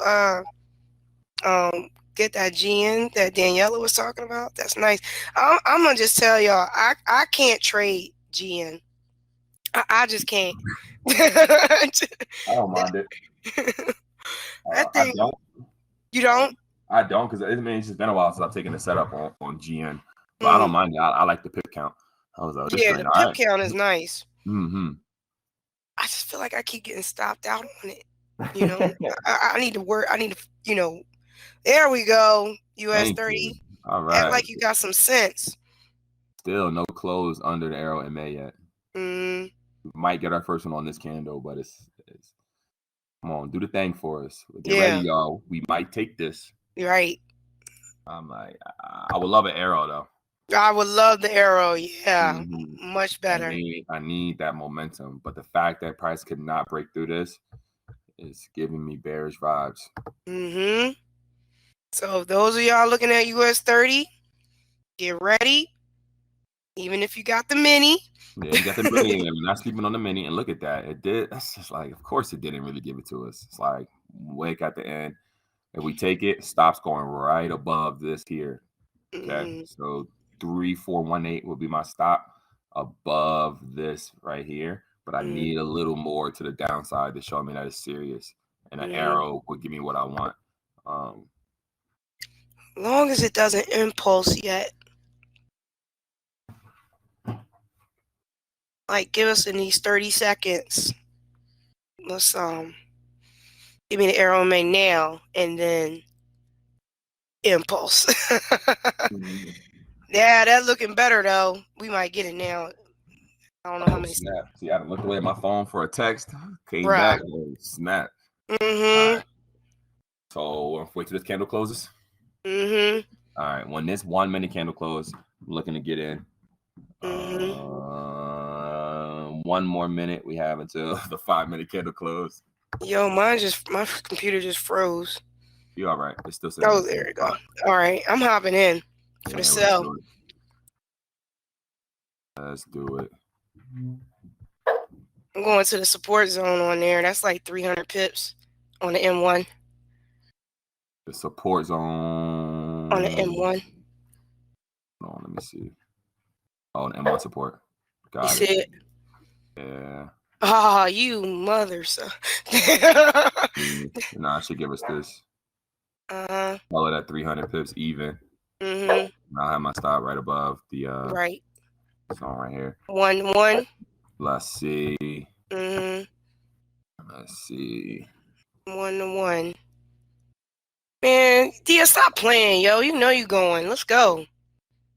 [SPEAKER 3] get that GN that Daniela was talking about. That's nice. I'm going to just tell y'all, I can't trade GN. I just can't.
[SPEAKER 2] I don't mind it.
[SPEAKER 3] That
[SPEAKER 2] I
[SPEAKER 3] thing.
[SPEAKER 2] don't.
[SPEAKER 3] You don't?
[SPEAKER 2] I don't, because it's just been a while since I've taken the setup on GN. But I don't mind it. I like the pip count. I was like, this
[SPEAKER 3] Yeah,
[SPEAKER 2] train,
[SPEAKER 3] the
[SPEAKER 2] all
[SPEAKER 3] pip
[SPEAKER 2] right.
[SPEAKER 3] count is nice.
[SPEAKER 2] Mm-hmm.
[SPEAKER 3] I just feel like I keep getting stopped out on it. You know, I need to work. I need to, you know, there we go. US30.
[SPEAKER 2] All
[SPEAKER 3] Act
[SPEAKER 2] right.
[SPEAKER 3] like you got some sense.
[SPEAKER 2] Still no close under the Airo MA yet.
[SPEAKER 3] Mm.
[SPEAKER 2] We might get our first one on this candle, but it's come on, do the thing for us. Get
[SPEAKER 3] Yeah.
[SPEAKER 2] ready, y'all. We might take this.
[SPEAKER 3] You're right.
[SPEAKER 2] I'm like, I would love an Airo though.
[SPEAKER 3] I would love the Airo. Yeah,
[SPEAKER 2] Mm-hmm.
[SPEAKER 3] much better.
[SPEAKER 2] I need that momentum, but the fact that price could not break through this is giving me bearish vibes.
[SPEAKER 3] Mm-hmm. So if those of y'all looking at US30, get ready. Even if you got the mini.
[SPEAKER 2] Yeah, you got the mini. I'm not sleeping on the mini. And look at that. It did. That's just like, of course, it didn't really give it to us. It's like wake at the end. If we take it, stops going right above this here. Okay. So 3418 will be my stop above this right here. But I need a little more to the downside to show me that it's serious. And an Airo would give me what I want.
[SPEAKER 3] Long as it doesn't impulse yet. Like, give us in these 30 seconds. Let's give me the Airo MA now, and then impulse. Yeah, that's looking better though. We might get it now. I don't know how many.
[SPEAKER 2] Snap. See, I looked away at my phone for a text. Came
[SPEAKER 3] Bruh.
[SPEAKER 2] back. Snap.
[SPEAKER 3] Mm-hmm.
[SPEAKER 2] Right. So wait till this candle closes.
[SPEAKER 3] Mm-hmm.
[SPEAKER 2] All right. When this 1 minute candle closes, I'm looking to get in. 1 more minute we have until the 5 minute candle close.
[SPEAKER 3] Yo, my computer just froze.
[SPEAKER 2] You all right? It's still
[SPEAKER 3] Oh, there you go. All right, I'm hopping in for the sell.
[SPEAKER 2] Let's do it.
[SPEAKER 3] I'm going to the support zone on there. That's like 300 pips on the M1.
[SPEAKER 2] The support zone
[SPEAKER 3] on the M1.
[SPEAKER 2] Hold on, let me see. Oh, the M1 support. Got
[SPEAKER 3] you
[SPEAKER 2] it.
[SPEAKER 3] See it?
[SPEAKER 2] Yeah.
[SPEAKER 3] Ah, you mother son.
[SPEAKER 2] Nah, I should give us this. All of that 300 pips even. I'll have my stop right above the
[SPEAKER 3] right
[SPEAKER 2] zone right here.
[SPEAKER 3] 1-1.
[SPEAKER 2] Let's see.
[SPEAKER 3] Let's
[SPEAKER 2] see.
[SPEAKER 3] 1-1. Man, Dia, stop playing, yo. You know you going. Let's go.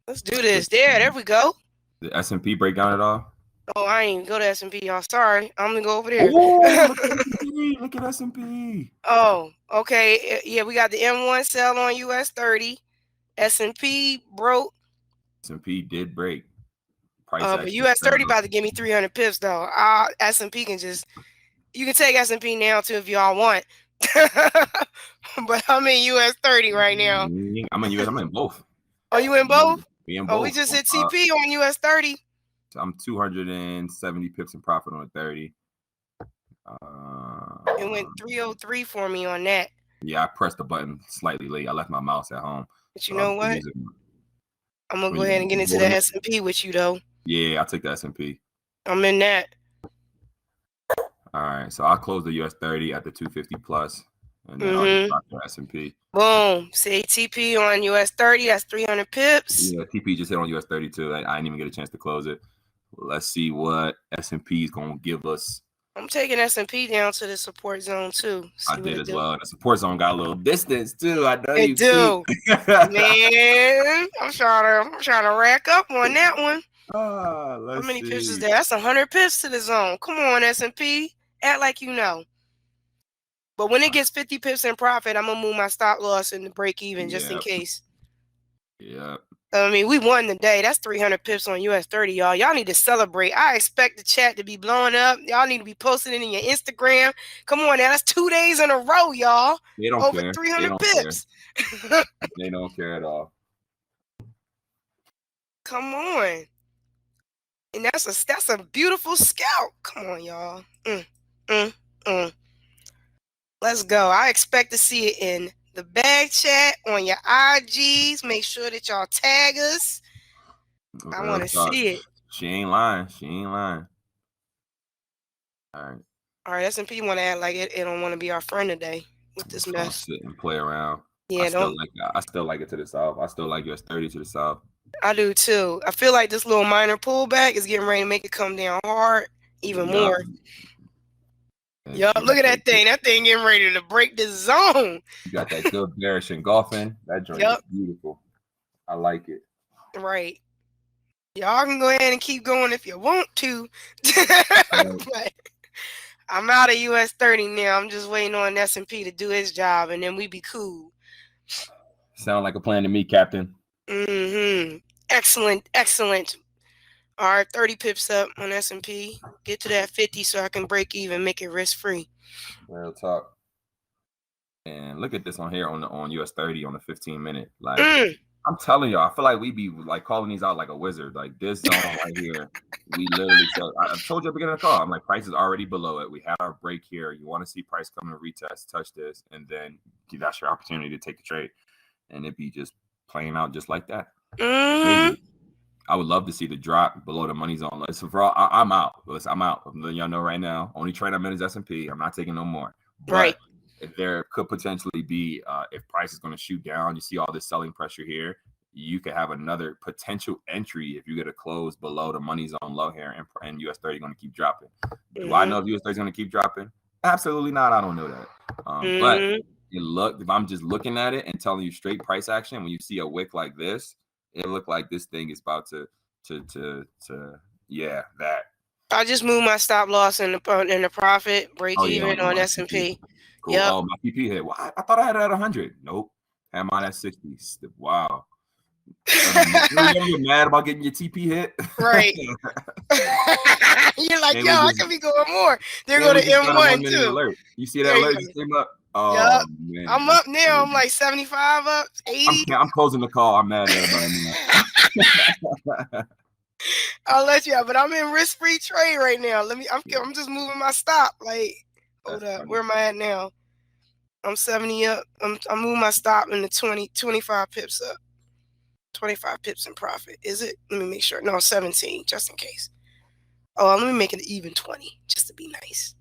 [SPEAKER 3] Let's do this. There we go.
[SPEAKER 2] The S&P breakdown at all?
[SPEAKER 3] Oh, I ain't go to S&P, y'all. Sorry. I'm gonna go over there.
[SPEAKER 2] Look at S&P.
[SPEAKER 3] Oh, okay. Yeah, we got the M1 sell on US30. S&P broke.
[SPEAKER 2] S&P did break.
[SPEAKER 3] But US30 about to give me 300 pips though. S&P can just, you can take S&P now too if y'all want. But I'm in US30 right now.
[SPEAKER 2] I'm in both.
[SPEAKER 3] Oh, you in both?
[SPEAKER 2] We in both.
[SPEAKER 3] We just hit TP on US30.
[SPEAKER 2] I'm 270 pips in profit on 30.
[SPEAKER 3] It went 303 for me on that.
[SPEAKER 2] Yeah, I pressed the button slightly late. I left my mouse at home.
[SPEAKER 3] But you know what? I'm gonna go ahead and get into the S&P with you though.
[SPEAKER 2] Yeah, I took the S&P.
[SPEAKER 3] I'm in that.
[SPEAKER 2] All right, so I'll close the US30 at the 250 plus, and then I'll just drop the S&P.
[SPEAKER 3] Boom. Say TP on US30. That's 300 pips.
[SPEAKER 2] Yeah, TP just hit on US30 too. I didn't even get a chance to close it. Let's see what S&P is gonna give us. I'm
[SPEAKER 3] taking S&P down to the support zone too.
[SPEAKER 2] I did as well. The support zone got a little distance too. I know
[SPEAKER 3] you do. Man, I'm trying to rack up on that one. How many pips is there? That's 100 pips to the zone. Come on, S&P. Act like you know. But when it gets 50 pips in profit, I'm gonna move my stop loss and the break even just in case.
[SPEAKER 2] Yeah.
[SPEAKER 3] I mean, we won the day. That's 300 pips on US30, y'all. Y'all need to celebrate. I expect the chat to be blowing up. Y'all need to be posting it in your Instagram. Come on now. That's 2 days in a row, y'all.
[SPEAKER 2] They don't
[SPEAKER 3] Over
[SPEAKER 2] care.
[SPEAKER 3] 300 pips.
[SPEAKER 2] They don't care at all.
[SPEAKER 3] Come on. And that's a beautiful scalp. Come on, y'all. Let's go. I expect to see it in the bag chat, on your IGs. Make sure that y'all tag us. I want to see it.
[SPEAKER 2] She ain't lying. All right.
[SPEAKER 3] S&P want to act like it don't want to be our friend today. with this
[SPEAKER 2] Just gonna
[SPEAKER 3] mess.
[SPEAKER 2] sit and play around.
[SPEAKER 3] Yeah,
[SPEAKER 2] I still like it to the south. I still like US30 to the south.
[SPEAKER 3] I do too. I feel like this little minor pullback is getting ready to make it come down hard even more. Yup, look at that thing. That thing getting ready to break the zone.
[SPEAKER 2] You got that good bearish engulfing. That joint is beautiful. I like it.
[SPEAKER 3] Right. Y'all can go ahead and keep going if you want to. But I'm out of US30 now. I'm just waiting on S&P to do its job, and then we be cool.
[SPEAKER 2] Sound like a plan to me, Captain.
[SPEAKER 3] Excellent, excellent. All right, 30 pips up on S&P. Get to that 50 so I can break even, make it risk-free.
[SPEAKER 2] Real talk. And look at this on here on US30 on the 15-minute. Like I'm telling y'all, I feel like we be like calling these out like a wizard. Like this zone right here, we literally said, I told you at the beginning of the call, I'm like, price is already below it. We had our break here. You want to see price come to retest, touch this, and then that's your opportunity to take the trade. And it be just playing out just like that. I would love to see the drop below the money zone. So for all, I'm out. Listen, I'm out. I'm letting y'all know right now. Only trade I'm in is S&P. I'm not taking no more. But if there could potentially be, if price is going to shoot down, you see all this selling pressure here, you could have another potential entry if you get a close below the money zone low here, and US30 going to keep dropping. Do I know if US30 is going to keep dropping? Absolutely not. I don't know that. But if I'm just looking at it and telling you straight price action, when you see a wick like this, it looked like this thing is about to that.
[SPEAKER 3] I just moved my stop loss in the profit break even on S&P.
[SPEAKER 2] Cool. Oh, my PP hit. Well, I thought I had it at 100. Nope. Had mine at 60. Wow. You're mad about getting your TP hit?
[SPEAKER 3] Right. You're like, yo, I could be going more. They're going to M1 too.
[SPEAKER 2] Alert. You see that alert just came up?
[SPEAKER 3] Oh, man. I'm up now. I'm like 75 up, 80.
[SPEAKER 2] I'm closing the call. I'm mad at everybody.
[SPEAKER 3] I'll let you out, but I'm in risk-free trade right now. I'm just moving my stop. Like, hold up. Funny. Where am I at now? I'm 70 up. I'm moving my stop in the 25 pips up. 25 pips in profit. Is it? Let me make sure. No, 17, just in case. Oh, let me make it even 20, just to be nice.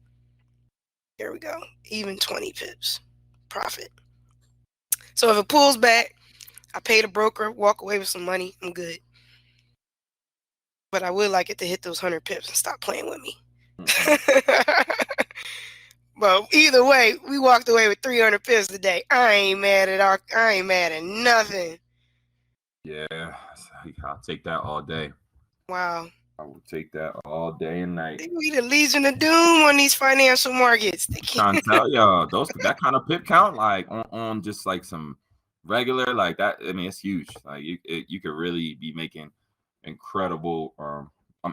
[SPEAKER 3] There we go. Even 20 pips profit. So if it pulls back, I pay the broker, walk away with some money. I'm good. But I would like it to hit those 100 pips and stop playing with me. But either way, we walked away with 300 pips today. I ain't mad at nothing.
[SPEAKER 2] Yeah, I'll take that all day.
[SPEAKER 3] Wow.
[SPEAKER 2] I will take that all day and night.
[SPEAKER 3] We the Legion of Doom on these financial markets.
[SPEAKER 2] I'm trying to tell y'all, that kind of pip count, like on just like some regular, like that. I mean, it's huge. Like you could really be making incredible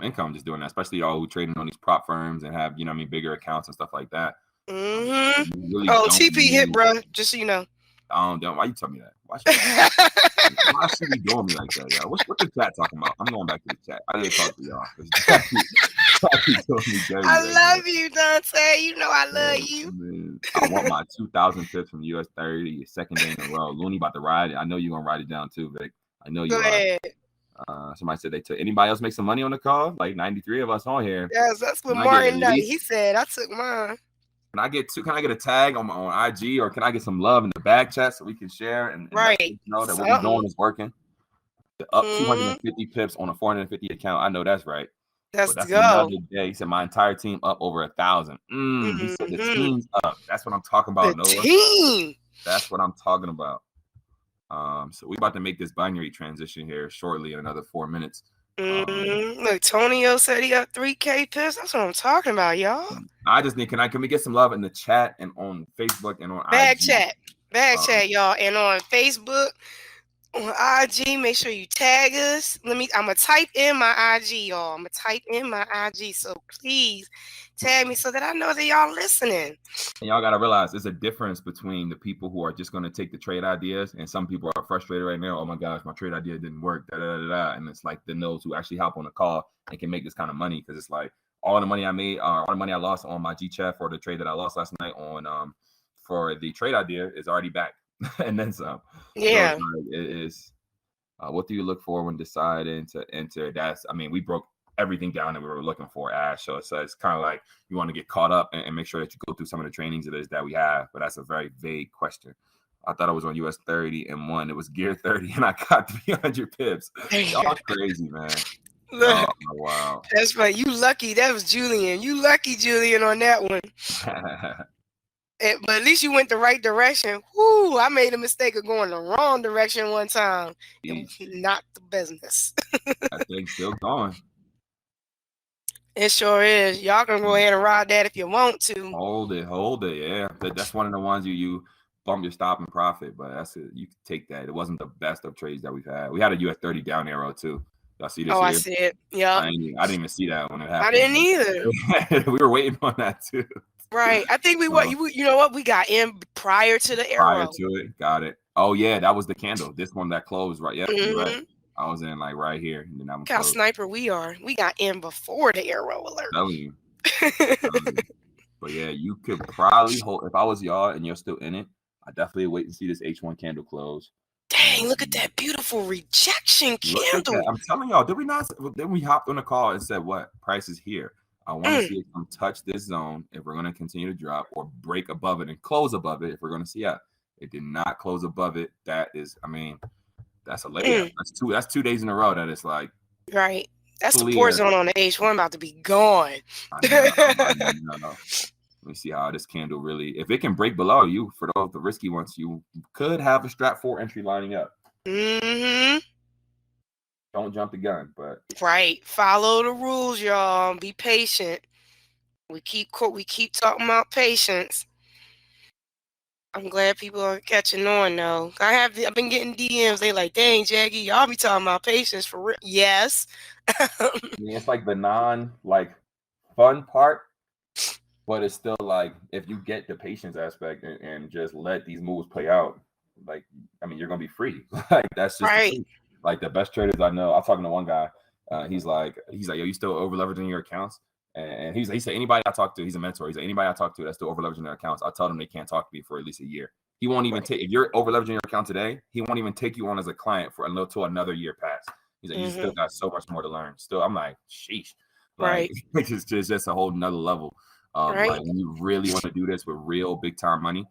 [SPEAKER 2] income just doing that, especially y'all who trading on these prop firms and have, bigger accounts and stuff like that. Really TP
[SPEAKER 3] hit, bro. Just so you know.
[SPEAKER 2] I don't. Why you tell me that? Why should you doing me like that, y'all? What's the chat talking about? I'm going back to the chat. I didn't talk to y'all.
[SPEAKER 3] I love you, Dante. You know I love you.
[SPEAKER 2] Man. I want my 2,000 pips from US30, second day in a row. Looney about to ride it. I know you're gonna write it down too, Vic. I know you are. Somebody said they took. Anybody else make some money on the call? Like 93 of us on here.
[SPEAKER 3] Yes, that's what Martin did. He said I took mine.
[SPEAKER 2] Can I get a tag on IG, or can I get some love in the back chat so we can share and know that what we're doing is working? Up 250 pips on a 450 account. I know that's right.
[SPEAKER 3] That's
[SPEAKER 2] another day. He said my entire team up over 1,000. He said the team's up. That's what I'm talking about, Noah.
[SPEAKER 3] Team.
[SPEAKER 2] That's what I'm talking about. So we about to make this binary transition here shortly in another 4 minutes.
[SPEAKER 3] Look, Tonio said he got 3K pips. That's what I'm talking about, y'all.
[SPEAKER 2] I just need. Can we get some love in the chat and on Facebook and on
[SPEAKER 3] Bag
[SPEAKER 2] IG?
[SPEAKER 3] chat, y'all, and on Facebook, on IG. Make sure you tag us. I'm gonna type in my IG, y'all. I'm gonna type in my IG. So please tag me so that I know that y'all listening.
[SPEAKER 2] And y'all gotta realize there's a difference between the people who are just gonna take the trade ideas, and some people are frustrated right now. Oh my gosh, my trade idea didn't work. And it's like those who actually hop on the call and can make this kind of money, because it's like all the money I made, all the money I lost on my GChef or the trade that I lost last night on for the trade idea is already back, and then some.
[SPEAKER 3] Yeah,
[SPEAKER 2] so it is. What do you look for when deciding to enter? We broke everything down that we were looking for, Ash. So it's kind of like you want to get caught up and make sure that you go through some of the trainings it is that we have. But that's a very vague question. I thought I was on US30 and won. It was Gear 30, and I got 300 pips. Y'all crazy, man. Oh, wow.
[SPEAKER 3] That's right. You lucky. That was Julian. You lucky, Julian, on that one. But at least you went the right direction. Whoo, I made a mistake of going the wrong direction one time. It was not the business.
[SPEAKER 2] That thing's still going.
[SPEAKER 3] It sure is. Y'all can go ahead and ride that if you want to.
[SPEAKER 2] Hold it. Yeah, that's one of the ones you bump your stop and profit, but that's it. You can take that. It wasn't the best of trades that we've had. We had a US30 down arrow too. Y'all see this?
[SPEAKER 3] Oh,
[SPEAKER 2] here?
[SPEAKER 3] I see it. Yeah.
[SPEAKER 2] I didn't even see that when it happened.
[SPEAKER 3] I didn't either.
[SPEAKER 2] We were waiting on that too.
[SPEAKER 3] Right. I think you know what? We got in prior to the arrow.
[SPEAKER 2] Prior to it. Got it. Oh, yeah. That was the candle. This one that closed, right? Yeah.
[SPEAKER 3] Mm-hmm.
[SPEAKER 2] Right. I was in like right here. And then that one
[SPEAKER 3] Look how sniper we are. We got in before the arrow alert.
[SPEAKER 2] Telling you. But yeah, you could probably hold. If I was y'all and you're still in it, I definitely wait and see this H1 candle close.
[SPEAKER 3] Dang, look at that beautiful rejection candle.
[SPEAKER 2] I'm telling y'all, did we hopped on the call and said what? Price is here. I want to see it come touch this zone if we're going to continue to drop, or break above it and close above it if we're going to see it. It did not close above it. That is, I mean, that's a layup. That's 2 days in a row that it's like.
[SPEAKER 3] Right. That support zone on the H1 about to be gone.
[SPEAKER 2] I know. Let me see how this candle really, if it can break below you for those the risky ones, you could have a strat 4 entry lining up.
[SPEAKER 3] Mm-hmm.
[SPEAKER 2] Don't jump the gun, but
[SPEAKER 3] right. Follow the rules, y'all. Be patient. We keep talking about patience. I'm glad people are catching on though. I've been getting DMs. They like, dang, Jackie, y'all be talking about patience for real. Yes.
[SPEAKER 2] It's like the fun part. But it's still like, if you get the patience aspect and just let these moves play out, like, I mean, you're gonna be free. Like, that's just
[SPEAKER 3] right.
[SPEAKER 2] The truth. Like, the best traders I know. I was talking to one guy. He's like, yo, you still over leveraging your accounts? And he said, anybody I talk to, he's a mentor. He's like, anybody I talk to that's still over leveraging their accounts, I tell them they can't talk to me for at least a year. He won't even take, if you're over leveraging your account today, he won't even take you on as a client until another year pass. He's like, you still got so much more to learn. Still, I'm like, sheesh. Like,
[SPEAKER 3] right.
[SPEAKER 2] It's just a whole nother level.
[SPEAKER 3] Right.
[SPEAKER 2] Like, when you really want to do this with real big time money,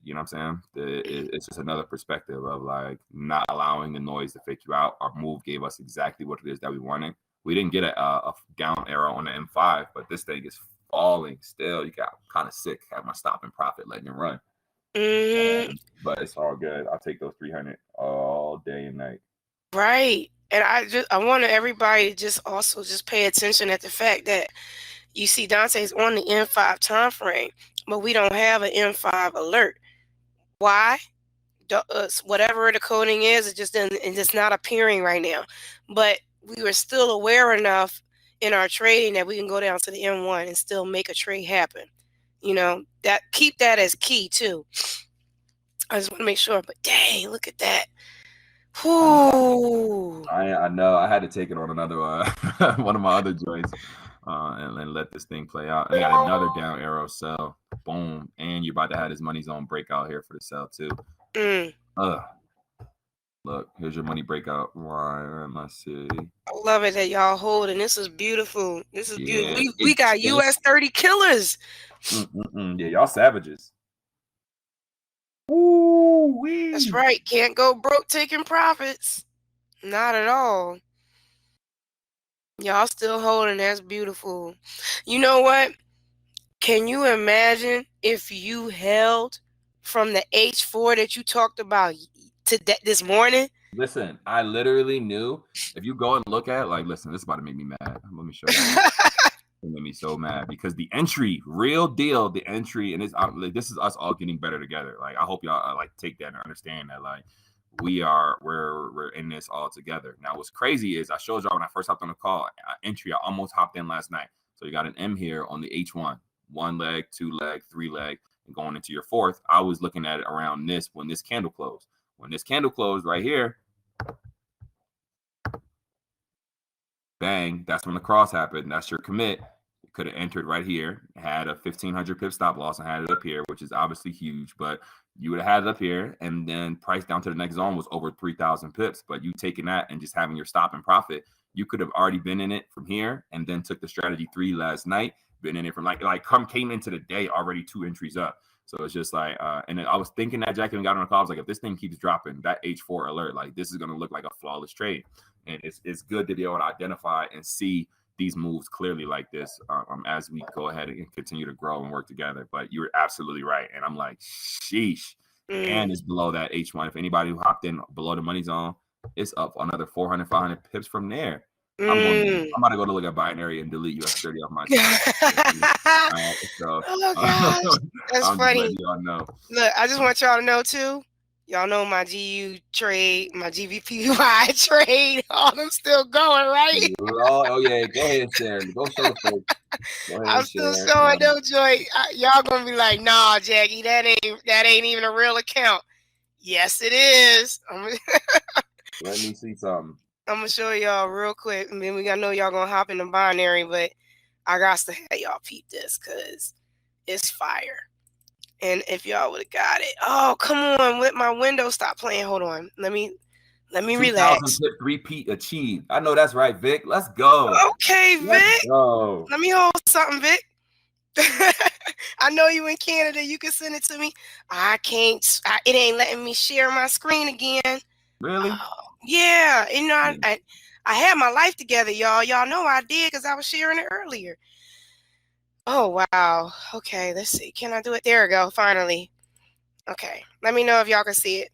[SPEAKER 2] you know what I'm saying? It's just another perspective of like not allowing the noise to fake you out. Our move gave us exactly what it is that we wanted. We didn't get a down arrow on the M5, but this thing is falling still. You got kind of sick. Have my stop and profit letting it run. But it's all good. I'll take those 300 all day and night.
[SPEAKER 3] Right. And I want everybody to just pay attention at the fact that you see Dante's on the M5 time frame, but we don't have an M5 alert. Why? Whatever the coding is, it's just not appearing right now. But we were still aware enough in our trading that we can go down to the M1 and still make a trade happen. You know, keep that as key too. I just want to make sure. But dang, look at that. Whoo.
[SPEAKER 2] I know. I had to take it on another one of my other joints. And let this thing play out. I got another down arrow sell. Boom. And you're about to have this money zone breakout here for the sell too. Look, here's your money breakout. Why am I see?
[SPEAKER 3] I love it that y'all holding. This is beautiful. This is beautiful. We got US30 killers.
[SPEAKER 2] Yeah, y'all savages. Ooh-wee.
[SPEAKER 3] That's right. Can't go broke taking profits. Not at all. Y'all still holding. That's beautiful. You know what? Can you imagine if you held from the H4 that you talked about this morning?
[SPEAKER 2] Listen, I literally knew. If you go and look at, like, listen, this is about to make me mad. Let me show you. It made me so mad because the entry, real deal, the entry, and this is us all getting better together. Like, I hope y'all like take that and understand that, like, we're in this all together. Now, what's crazy is I showed y'all when I first hopped on the call, entry, I almost hopped in last night. So you got an M here on the H1, 1 leg, 2 leg, 3 leg, and going into your 4th. I was looking at it around this when this candle closed. When this candle closed right here, bang, that's when the cross happened. That's your commit. Could have entered right here, had a 1,500 pip stop loss and had it up here, which is obviously huge, but you would have had it up here, and then price down to the next zone was over 3,000 pips. But you taking that and just having your stop and profit, you could have already been in it from here and then took the strategy 3 last night, been in it from came into the day already 2 entries up. So it's just like, and I was thinking that Jackie got on the call. I was like, if this thing keeps dropping, that H4 alert, like this is going to look like a flawless trade. And it's good to be able to identify and see these moves clearly like this as we go ahead and continue to grow and work together. But you're absolutely right. And I'm like, sheesh. And it's below that H1. If anybody who hopped in below the money zone, it's up another 400, 500 pips from there. I'm about to go to look at binary and delete Us30 off my time.
[SPEAKER 3] Oh gosh, that's funny.
[SPEAKER 2] Y'all know.
[SPEAKER 3] Look, I just want y'all to know too. Y'all know my GU trade, my GVPY trade, all them still going, right?
[SPEAKER 2] Oh yeah, go ahead and share. Go show the folks.
[SPEAKER 3] I'm still showing them joy. Y'all gonna be like, nah, Jackie, that ain't even a real account. Yes, it is.
[SPEAKER 2] Let me see something.
[SPEAKER 3] I'm gonna show y'all real quick, and then I know y'all gonna hop in the binary, but I got to have y'all peep this because it's fire. And if y'all would have got it, oh come on, let my window stop playing. Hold on, let me relax.
[SPEAKER 2] 2,000 repeat achieved. I know that's right, Vic. Let's go.
[SPEAKER 3] Okay, Vic.
[SPEAKER 2] Go.
[SPEAKER 3] Let me hold something, Vic. I know you in Canada. You can send it to me. I can't. It ain't letting me share my screen again.
[SPEAKER 2] Really?
[SPEAKER 3] Yeah, you know, I had my life together, y'all. Y'all know I did because I was sharing it earlier. Oh, wow. Okay, let's see. Can I do it? There we go. Finally. Okay. Let me know if y'all can see it.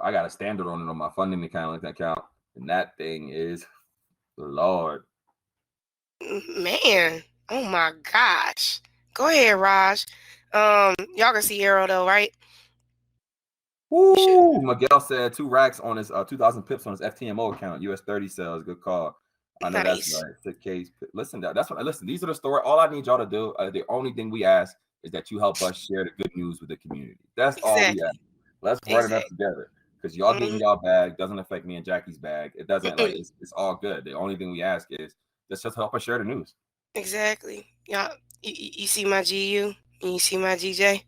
[SPEAKER 2] I got a standard on it on my funding account, and that thing is Lord.
[SPEAKER 3] Man. Oh, my gosh. Go ahead, Raj. Y'all can see Airo, though, right?
[SPEAKER 2] Woo! Miguel said 2 racks on his 2,000 pips on his FTMO account. US30 sales. Good call. I know that's right. 6K. Listen, listen. These are the story. All I need y'all to do. The only thing we ask is that you help us share the good news with the community. That's all we ask. Let's run it up together because y'all getting y'all bag doesn't affect me and Jackie's bag. It doesn't it's all good. The only thing we ask is just help us share the news.
[SPEAKER 3] Exactly. Y'all, you see my GU and you see my GJ.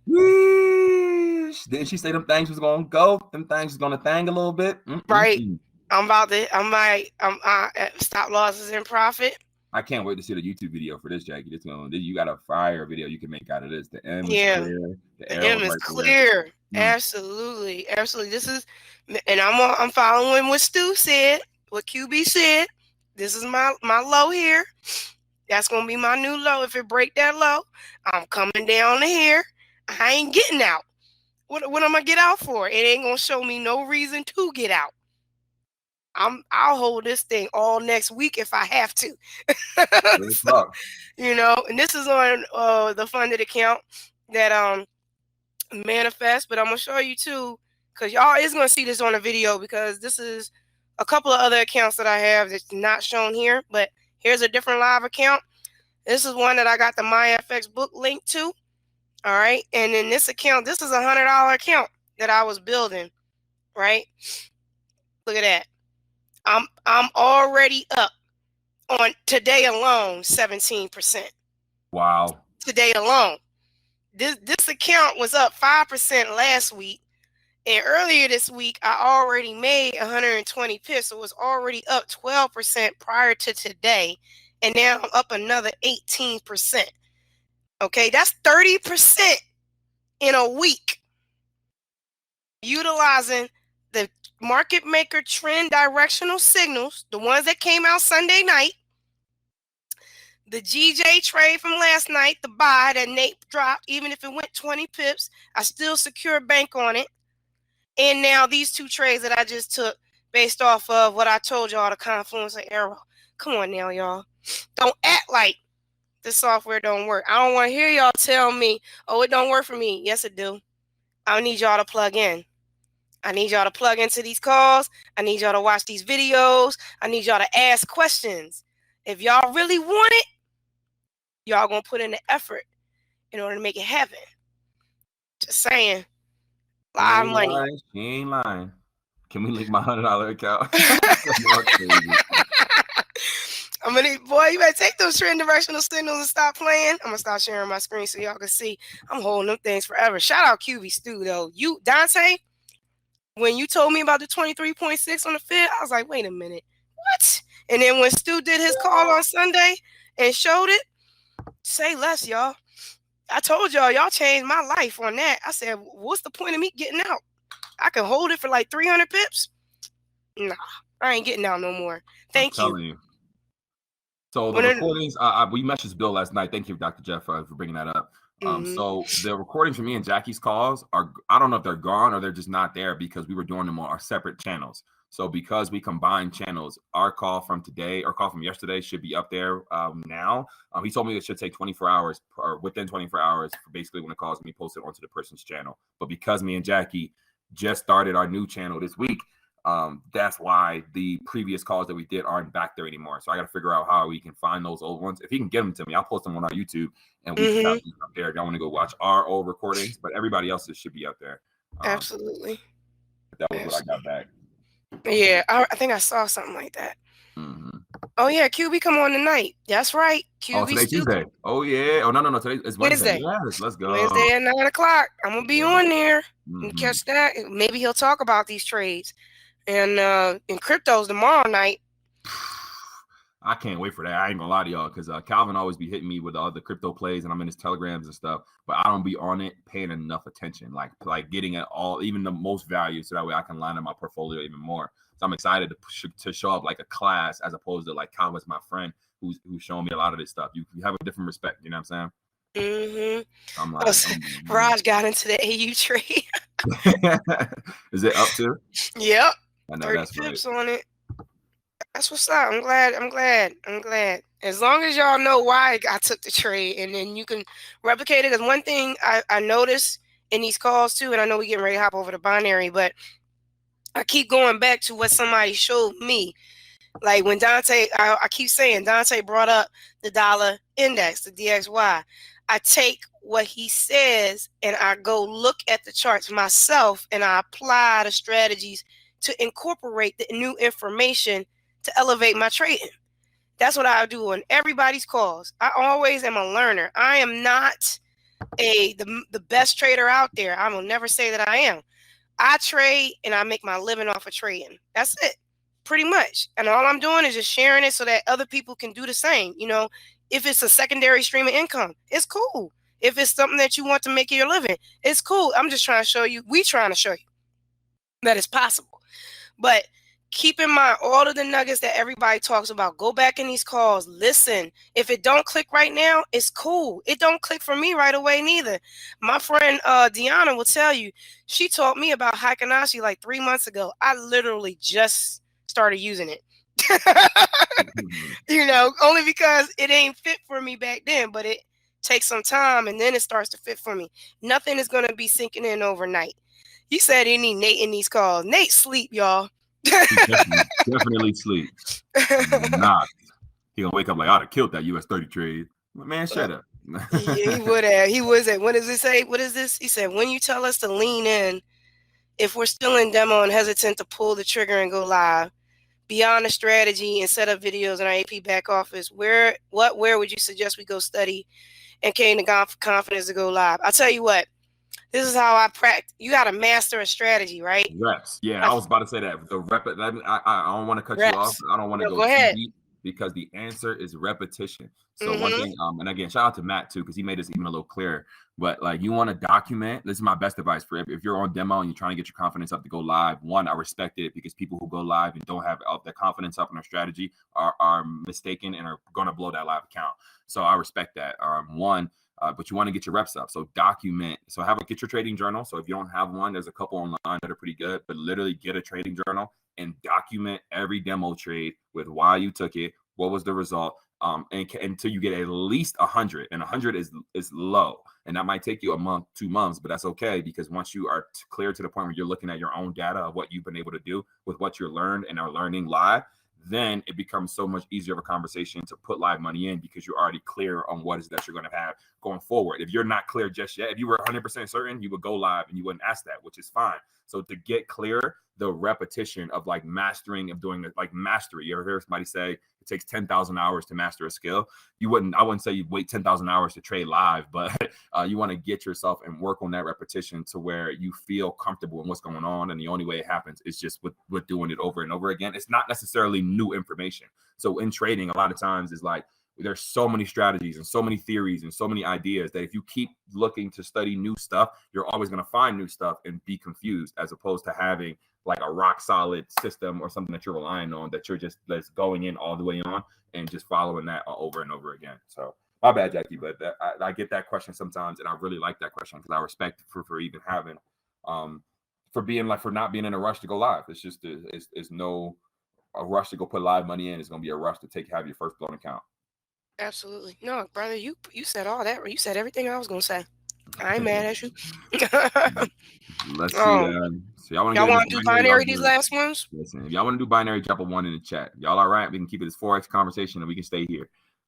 [SPEAKER 2] Didn't she say them things was gonna go? Them things was gonna thang a little bit.
[SPEAKER 3] Right. I'm stop losses in profit.
[SPEAKER 2] I can't wait to see the YouTube video for this, Jackie. You got a fire video you can make out of this. The M is clear.
[SPEAKER 3] The M is clear. Absolutely. This is, and I'm following what Stu said, what QB said. This is my low here. That's gonna be my new low. If it break that low, I'm coming down to here. I ain't getting out. What am I gonna get out for? It ain't gonna show me no reason to get out. I'll hold this thing all next week if I have to. So, you know, and this is on the funded account that manifest, but I'm gonna show you too, because y'all is gonna see this on a video because this is a couple of other accounts that I have that's not shown here, but here's a different live account. This is one that I got the MyFX book link to. All right, and in this account, this is a $100 account that I was building. Right, look at that. I'm already up on today alone 17%.
[SPEAKER 2] Wow.
[SPEAKER 3] Today alone. This account was up 5% last week. And earlier this week, I already made 120 pips. So it was already up 12% prior to today. And now I'm up another 18%. Okay, that's 30% in a week. Utilizing the market maker trend directional signals, the ones that came out Sunday night, the GJ trade from last night, the buy that Nate dropped, even if it went 20 pips, I still secure bank on it. And now these 2 trades that I just took based off of what I told y'all, the confluence of Airo. Come on now, y'all. Don't act like the software don't work. I don't want to hear y'all tell me, oh, it don't work for me. Yes, it do. I need y'all to plug in. I need y'all to plug into these calls. I need y'all to watch these videos. I need y'all to ask questions. If y'all really want it, y'all gonna put in the effort in order to make it happen. Just saying. Live money.
[SPEAKER 2] She ain't lying. Can we link my $100 account?
[SPEAKER 3] You better take those trend directional signals and stop playing. I'm gonna start sharing my screen so y'all can see. I'm holding them things forever. Shout out QB Stu though. You, Dante, when you told me about the 23.6 on the Fed, I was like, wait a minute. what? And then when Stu did his call on Sunday and showed it, say less, y'all. I told y'all changed my life on that. I said, what's the point of me getting out? I can hold it for like 300 pips. Nah, I ain't getting out no more. Thank you.
[SPEAKER 2] So the recordings, we messaged Bill last night. Thank you, Dr. Jeff, for bringing that up. So the recordings from me and Jackie's calls are, I don't know if they're gone or they're just not there because we were doing them on our separate channels. So because we combined channels, our call from today or call from yesterday should be up there now. He told me it should take 24 hours or within 24 hours for basically when the calls can be posted onto the person's channel. But because me and Jackie just started our new channel this week, that's why the previous calls that we did aren't back there anymore. So I got to figure out how we can find those old ones. If he can get them to me, I'll post them on our YouTube and we can have them up there if y'all want to go watch our old recordings. But everybody else's should be up there.
[SPEAKER 3] Absolutely.
[SPEAKER 2] That was what I got back.
[SPEAKER 3] Yeah, I think I saw something like that. Oh yeah, QB come on tonight. That's right. QB.
[SPEAKER 2] Oh, today's Tuesday. Oh yeah. Oh no. Today is Wednesday. Yes, let's go.
[SPEAKER 3] Wednesday at 9 o'clock. I'm gonna be on there and catch that. Maybe he'll talk about these trades. And in cryptos tomorrow night.
[SPEAKER 2] I can't wait for that. I ain't gonna lie to y'all because Calvin always be hitting me with all the crypto plays and I'm in his telegrams and stuff, but I don't be on it paying enough attention, like getting at all, even the most value, so that way I can line up my portfolio even more. So I'm excited to show up like a class as opposed to like Calvin's my friend who's showing me a lot of this stuff. You have a different respect, you know what I'm saying? I'm like,
[SPEAKER 3] Raj got into the AU trade.
[SPEAKER 2] Is it up to?
[SPEAKER 3] Yep.
[SPEAKER 2] I know
[SPEAKER 3] 30
[SPEAKER 2] that's
[SPEAKER 3] pips
[SPEAKER 2] right.
[SPEAKER 3] on it. That's what's up. I'm glad. As long as y'all know why I took the trade, and then you can replicate it. Because one thing I noticed in these calls too, and I know we're getting ready to hop over to binary, but I keep going back to what somebody showed me. Like when Dante, I keep saying Dante brought up the dollar index, the DXY. I take what he says and I go look at the charts myself and I apply the strategies to incorporate the new information to elevate my trading. That's what I do on everybody's calls. I always am a learner. I am not the best trader out there. I will never say that I am. I trade and I make my living off of trading. That's it, pretty much. And all I'm doing is just sharing it so that other people can do the same. You know, if it's a secondary stream of income, it's cool. If it's something that you want to make your living, it's cool. I'm just trying to show you, trying to show you that it's possible. But keep in mind all of the nuggets that everybody talks about. Go back in these calls, listen. If it don't click right now, it's cool. It don't click for me right away neither. My friend Deanna will tell you, she taught me about Heikenhashi like 3 months ago. I literally just started using it. You know, only because it ain't fit for me back then, but it takes some time and then it starts to fit for me. Nothing is going to be sinking in overnight. You said he need Nate in these calls. Nate sleep, y'all.
[SPEAKER 2] definitely sleep. Not. He gonna wake up like, I'd have killed that US30 trade. Man, shut up.
[SPEAKER 3] Yeah, he would have. He was at. What does it say? What is this? He said, when you tell us to lean in, if we're still in demo and hesitant to pull the trigger and go live, beyond the strategy and set up videos in our AP back office, where would you suggest we go study and gain the confidence to go live? I'll tell you what. This is how I practice. You got to master a strategy, right?
[SPEAKER 2] Reps. Yeah, I was about to say that. The rep. I don't want to cut you off. I don't want to go
[SPEAKER 3] too
[SPEAKER 2] deep because the answer is repetition. So one thing, and again, shout out to Matt too, because he made this even a little clearer. But like, you want to document. This is my best advice for if you're on demo and you're trying to get your confidence up to go live. One, I respect it because people who go live and don't have their confidence up in their strategy are mistaken and are going to blow that live account. So I respect that. But you want to get your reps up. So document. So get your trading journal. So if you don't have one, there's a couple online that are pretty good, but literally get a trading journal and document every demo trade with why you took it, what was the result, until you get at least 100. And 100 is low. And that might take you a month, 2 months, but that's okay because once you are clear to the point where you're looking at your own data of what you've been able to do with what you're learned and are learning live, then it becomes so much easier of a conversation to put live money in because you're already clear on what is that you're going to have going forward. If you're not clear just yet, if you were 100% certain, you would go live and you wouldn't ask that, which is fine. So to get clear, the repetition of like mastering, of doing like mastery, you ever hear somebody say, it takes 10,000 hours to master a skill. I wouldn't say you wait 10,000 hours to trade live, but you want to get yourself and work on that repetition to where you feel comfortable in what's going on. And the only way it happens is just with doing it over and over again. It's not necessarily new information. So in trading, a lot of times is like, there's so many strategies and so many theories and so many ideas that if you keep looking to study new stuff, you're always going to find new stuff and be confused, as opposed to having like a rock solid system or something that you're relying on, that you're just going in all the way on and just following that over and over again. So my bad, Jackie, but I get that question sometimes, and I really like that question because I respect for even having for not being in a rush to go live. It's just it's no a rush to go put live money in. It's going to be a rush to have your first blown account.
[SPEAKER 3] Absolutely. No, brother, you said all that. You said everything I was gonna say. I ain't mad at you.
[SPEAKER 2] Let's see. So
[SPEAKER 3] y'all want to do binary these last ones?
[SPEAKER 2] Listen, if y'all want to do binary, drop a 1 in the chat. Y'all all right? We can keep it as Forex conversation and we can stay here.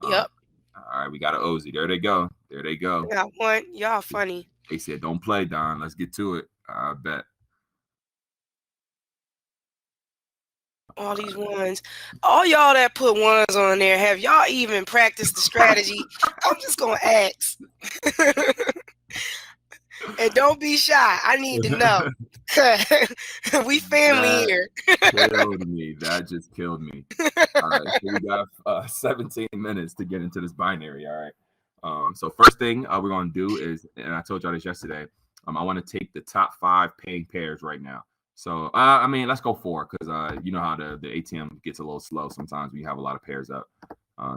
[SPEAKER 3] Yep.
[SPEAKER 2] All right, we got an Ozzy. There they go. There they go.
[SPEAKER 3] Got one. Y'all funny.
[SPEAKER 2] They said, don't play, Don. Let's get to it. I bet.
[SPEAKER 3] All these ones. All y'all that put ones on there, have y'all even practiced the strategy? I'm just going to ask. And don't be shy. I need to know. We family here.
[SPEAKER 2] Killed me. That just killed me. All right. So we got 17 minutes to get into this binary. All right. So first thing we're going to do is, and I told y'all this yesterday, I want to take the top 5 paying pairs right now. So, I mean, let's go 4 because you know how the ATM gets a little slow sometimes when you have a lot of pairs up.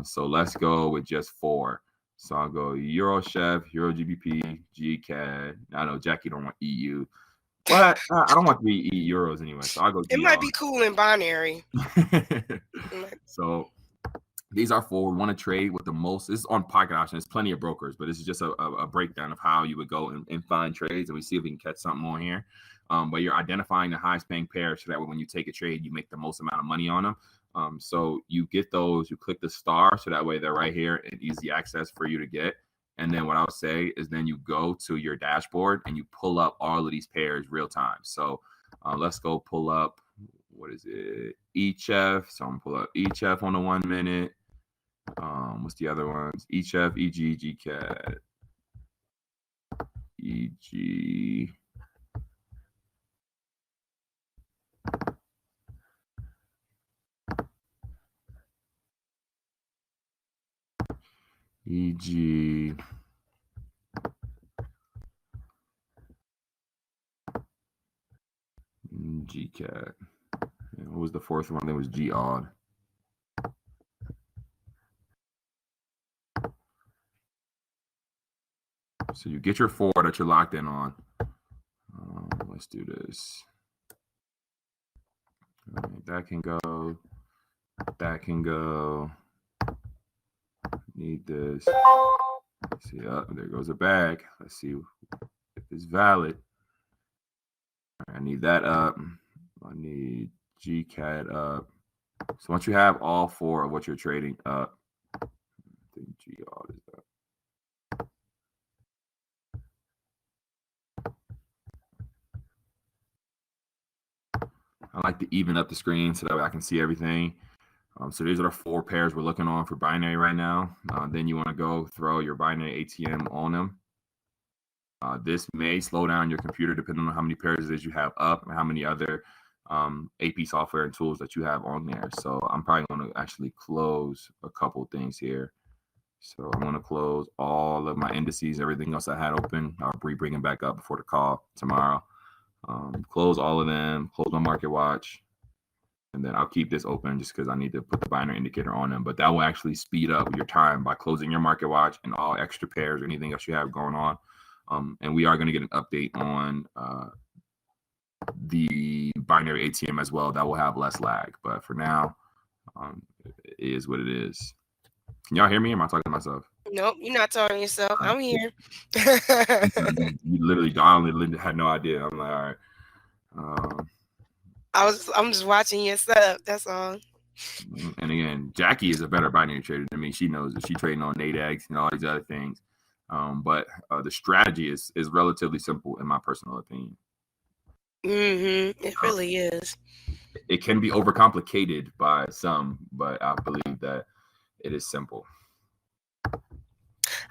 [SPEAKER 2] So let's go with just 4. So I'll go Euro Chef, Euro GBP, GCAD. I know Jackie don't want EU. But I don't want to be euros anyway. So I'll go.
[SPEAKER 3] It might be cool in binary.
[SPEAKER 2] So these are 4. We want to trade with the most. This is on pocket option. There's plenty of brokers, but this is just a breakdown of how you would go and find trades. And we see if we can catch something on here. But you're identifying the highest paying pair so that way when you take a trade, you make the most amount of money on them. So you get those, you click the star so that way they're right here and easy access for you to get. And then what I would say is then you go to your dashboard and you pull up all of these pairs real time. So let's go pull up, what is it? ECHF. So I'm gonna pull up ECHF on the 1 minute. What's the other ones? ECHF, EG, GCAD, EG. EG, GCAD. And what was the 4th one? That was GOD. So you get your 4 that you're locked in on. Let's do this. All right, that can go. That can go. Need this. Let's see, there goes a bag. Let's see if it's valid. All right, I need that up. I need GCAD up. So once you have all 4 of what you're trading up, I think GOD is up. I like to even up the screen so that way I can see everything. So these are the 4 pairs we're looking on for binary right now. Then you want to go throw your binary ATM on them. This may slow down your computer depending on how many pairs it is you have up and how many other AP software and tools that you have on there. So I'm probably going to actually close a couple things here. So I'm going to close all of my indices, everything else I had open. I'll bring them back up before the call tomorrow. Close all of them, close my market watch. And then I'll keep this open just because I need to put the binary indicator on them. But that will actually speed up your time by closing your market watch and all extra pairs or anything else you have going on. And we are going to get an update on the binary ATM as well. That will have less lag. But for now, it is what it is. Can y'all hear me or am I talking to myself?
[SPEAKER 3] Nope, you're not talking to yourself. I'm here.
[SPEAKER 2] You literally, I only had no idea. I'm like, all right.
[SPEAKER 3] I'm just watching your setup. That's all.
[SPEAKER 2] And again, Jackie is a better binary trader than me. She knows that she's trading on NADEX and all these other things. But the strategy is relatively simple in my personal opinion.
[SPEAKER 3] It
[SPEAKER 2] Uh,
[SPEAKER 3] really is.
[SPEAKER 2] It can be overcomplicated by some, but I believe that it is simple.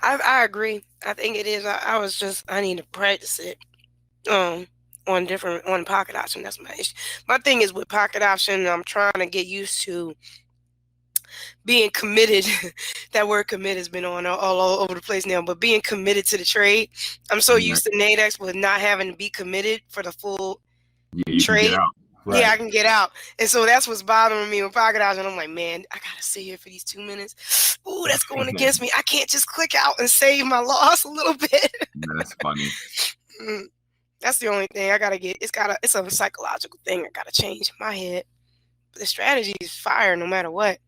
[SPEAKER 3] I agree. I think it is. I need to practice it. On pocket option. That's my issue. My thing is with pocket option, I'm trying to get used to being committed. That word committed has been on all over the place now, but being committed to the trade. I'm so
[SPEAKER 2] Yeah,
[SPEAKER 3] used to Nadex with not having to be committed for the full
[SPEAKER 2] you can get
[SPEAKER 3] trade.
[SPEAKER 2] out.
[SPEAKER 3] Yeah,
[SPEAKER 2] Right.
[SPEAKER 3] I can get out. And so that's what's bothering me with pocket option. I'm like, man, I gotta sit here for these 2 minutes. Ooh, that's going against me. I can't just click out and save my loss a little bit.
[SPEAKER 2] That's funny.
[SPEAKER 3] That's the only thing I gotta get. It's a psychological thing I gotta change in my head. But the strategy is fire no matter what.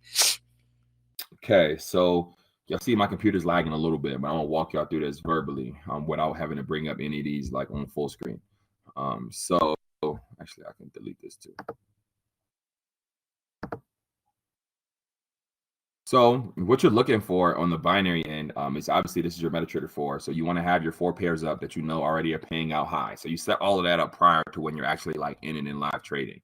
[SPEAKER 2] Okay, so y'all see my computer's lagging a little bit, but I'm gonna walk y'all through this verbally without having to bring up any of these like on full screen. So actually I can delete this too. So what you're looking for on the binary end is obviously this is your MetaTrader 4. So you want to have your 4 pairs up that you know already are paying out high. So you set all of that up prior to when you're actually like in and in live trading.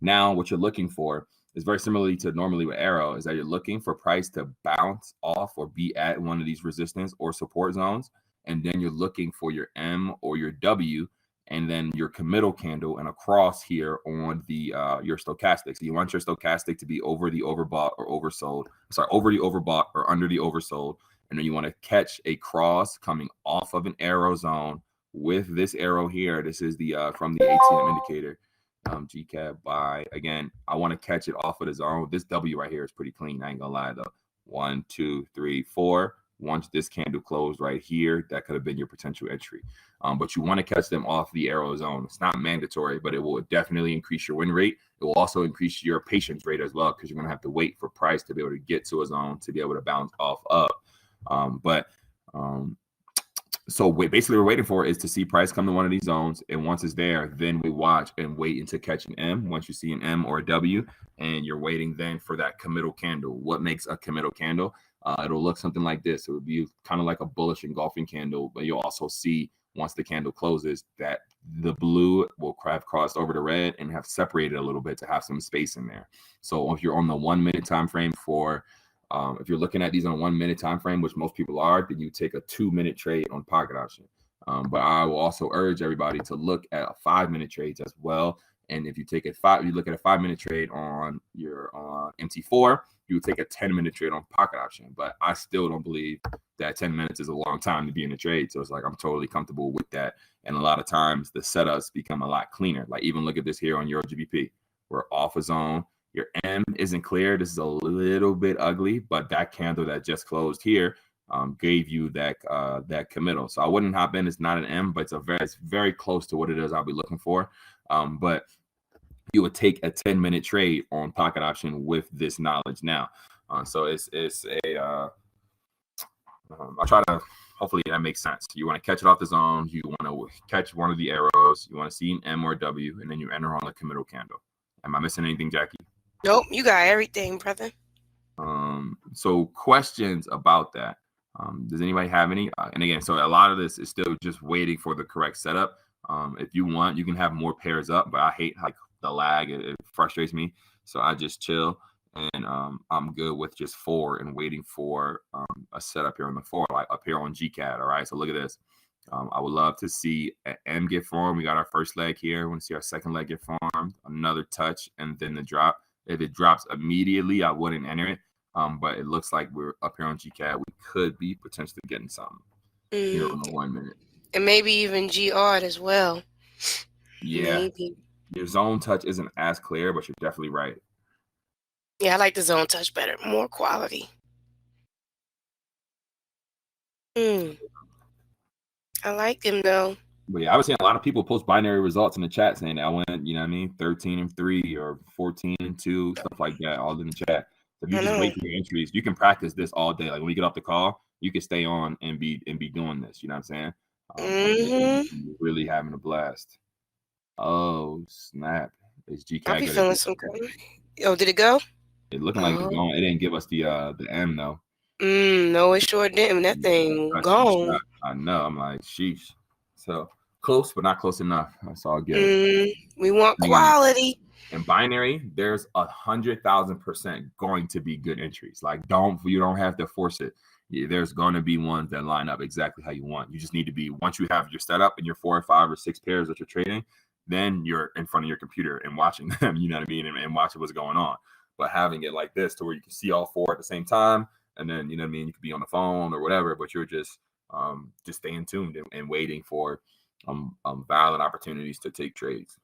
[SPEAKER 2] Now what you're looking for is very similarly to normally with Airo, is that you're looking for price to bounce off or be at one of these resistance or support zones. And then you're looking for your M or your W and then your committal candle and a cross here on the your stochastic. So you want your stochastic to be over the overbought or oversold. Sorry, over the overbought or under the oversold. And then you want to catch a cross coming off of an arrow zone with this arrow here. This is the from the ATM indicator. GCAP buy. Again, I want to catch it off of the zone. This W right here is pretty clean. I ain't gonna lie though. 1, 2, 3, 4. Once this candle closed right here, that could have been your potential entry. But you want to catch them off the arrow zone. It's not mandatory, but it will definitely increase your win rate. It will also increase your patience rate as well, because you're going to have to wait for price to be able to get to a zone to be able to bounce off of. So basically we're waiting for is to see price come to one of these zones. And once it's there, then we watch and wait until catch an M. Once you see an M or a W, and you're waiting then for that committal candle. What makes a committal candle? It'll look something like this. It would be kind of like a bullish engulfing candle, but you'll also see once the candle closes that the blue will have crossed over the red and have separated a little bit to have some space in there. So if you're on the 1 minute time frame for if you're looking at these on a 1 minute time frame, which most people are, then you take a 2 minute trade on pocket option. But I will also urge everybody to look at 5 minute trades as well. And if you take you look at a 5 minute trade on your MT4, you would take a 10 minute trade on pocket option. But I still don't believe that 10 minutes is a long time to be in a trade. So it's like I'm totally comfortable with that. And a lot of times the setups become a lot cleaner. Like even look at this here on Euro GBP. We're off a zone. Your M isn't clear. This is a little bit ugly, but that candle that just closed here gave you that committal. So I wouldn't hop in. It's not an M, but it's very close to what it is I'll be looking for. But you would take a 10-minute trade on pocket option with this knowledge now. So it's a I'll try to, hopefully that makes sense. You want to catch it off the zone. You want to catch one of the arrows. You want to see an M or a W, and then you enter on the committal candle. Am I missing anything, Jackie?
[SPEAKER 3] Nope, you got everything, brother.
[SPEAKER 2] So questions about that. Does anybody have any? And again, so a lot of this is still just waiting for the correct setup. If you want, you can have more pairs up, but I hate like the lag. It frustrates me. So I just chill, and I'm good with just 4 and waiting for a setup here on the 4, like up here on GCAT. All right, so look at this. I would love to see an M get formed. We got our first leg here. We want to see our second leg get formed, another touch, and then the drop. If it drops immediately, I wouldn't enter it. But it looks like we're up here on GCAT. We could be potentially getting something here on the 1 minute.
[SPEAKER 3] And maybe even GR as well.
[SPEAKER 2] Yeah.
[SPEAKER 3] Maybe.
[SPEAKER 2] Your zone touch isn't as clear, but you're definitely right.
[SPEAKER 3] Yeah, I like the zone touch better. More quality. I like him though.
[SPEAKER 2] But yeah, I was seeing a lot of people post binary results in the chat saying that I went, 13-3 or 14-2, stuff like that, all in the chat. So if you just wait for your entries, you can practice this all day. Like when we get off the call, you can stay on and be doing this. You know what I'm saying? You're really having a blast. Oh snap! Is GCAT?
[SPEAKER 3] I'll be feeling some good. Oh, did it go?
[SPEAKER 2] It looking like it's going. It didn't give us the M though.
[SPEAKER 3] No, it sure didn't. That thing gone.
[SPEAKER 2] I know. I'm like, sheesh. So close, but not close enough. That's all good.
[SPEAKER 3] We want quality.
[SPEAKER 2] In binary, there's 100,000% going to be good entries. Like, you don't have to force it. There's going to be ones that line up exactly how you want. You just need to be, once you have your setup and your 4 or 5 or 6 pairs that you're trading, then you're in front of your computer and watching them, you know what I mean, and watching what's going on. But having it like this to where you can see all 4 at the same time, and then, you know what I mean, you could be on the phone or whatever, but you're just staying tuned and waiting for valid opportunities to take trades.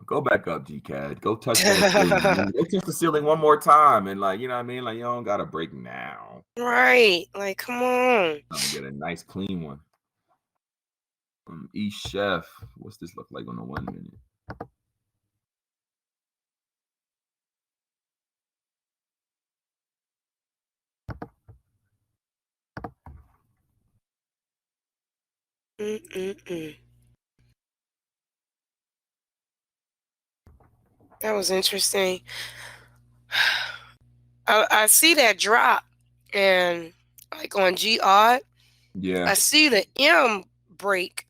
[SPEAKER 2] Go back up, GCAD. Go touch that ceiling. Go touch the ceiling one more time, and like, you know what I mean, like, you don't got to break now.
[SPEAKER 3] Right, like, come on.
[SPEAKER 2] Get a nice clean one. E-Chef. What's this look like on the 1 minute?
[SPEAKER 3] That was interesting. I see that drop, and like on G-Odd,
[SPEAKER 2] yeah,
[SPEAKER 3] I see the M break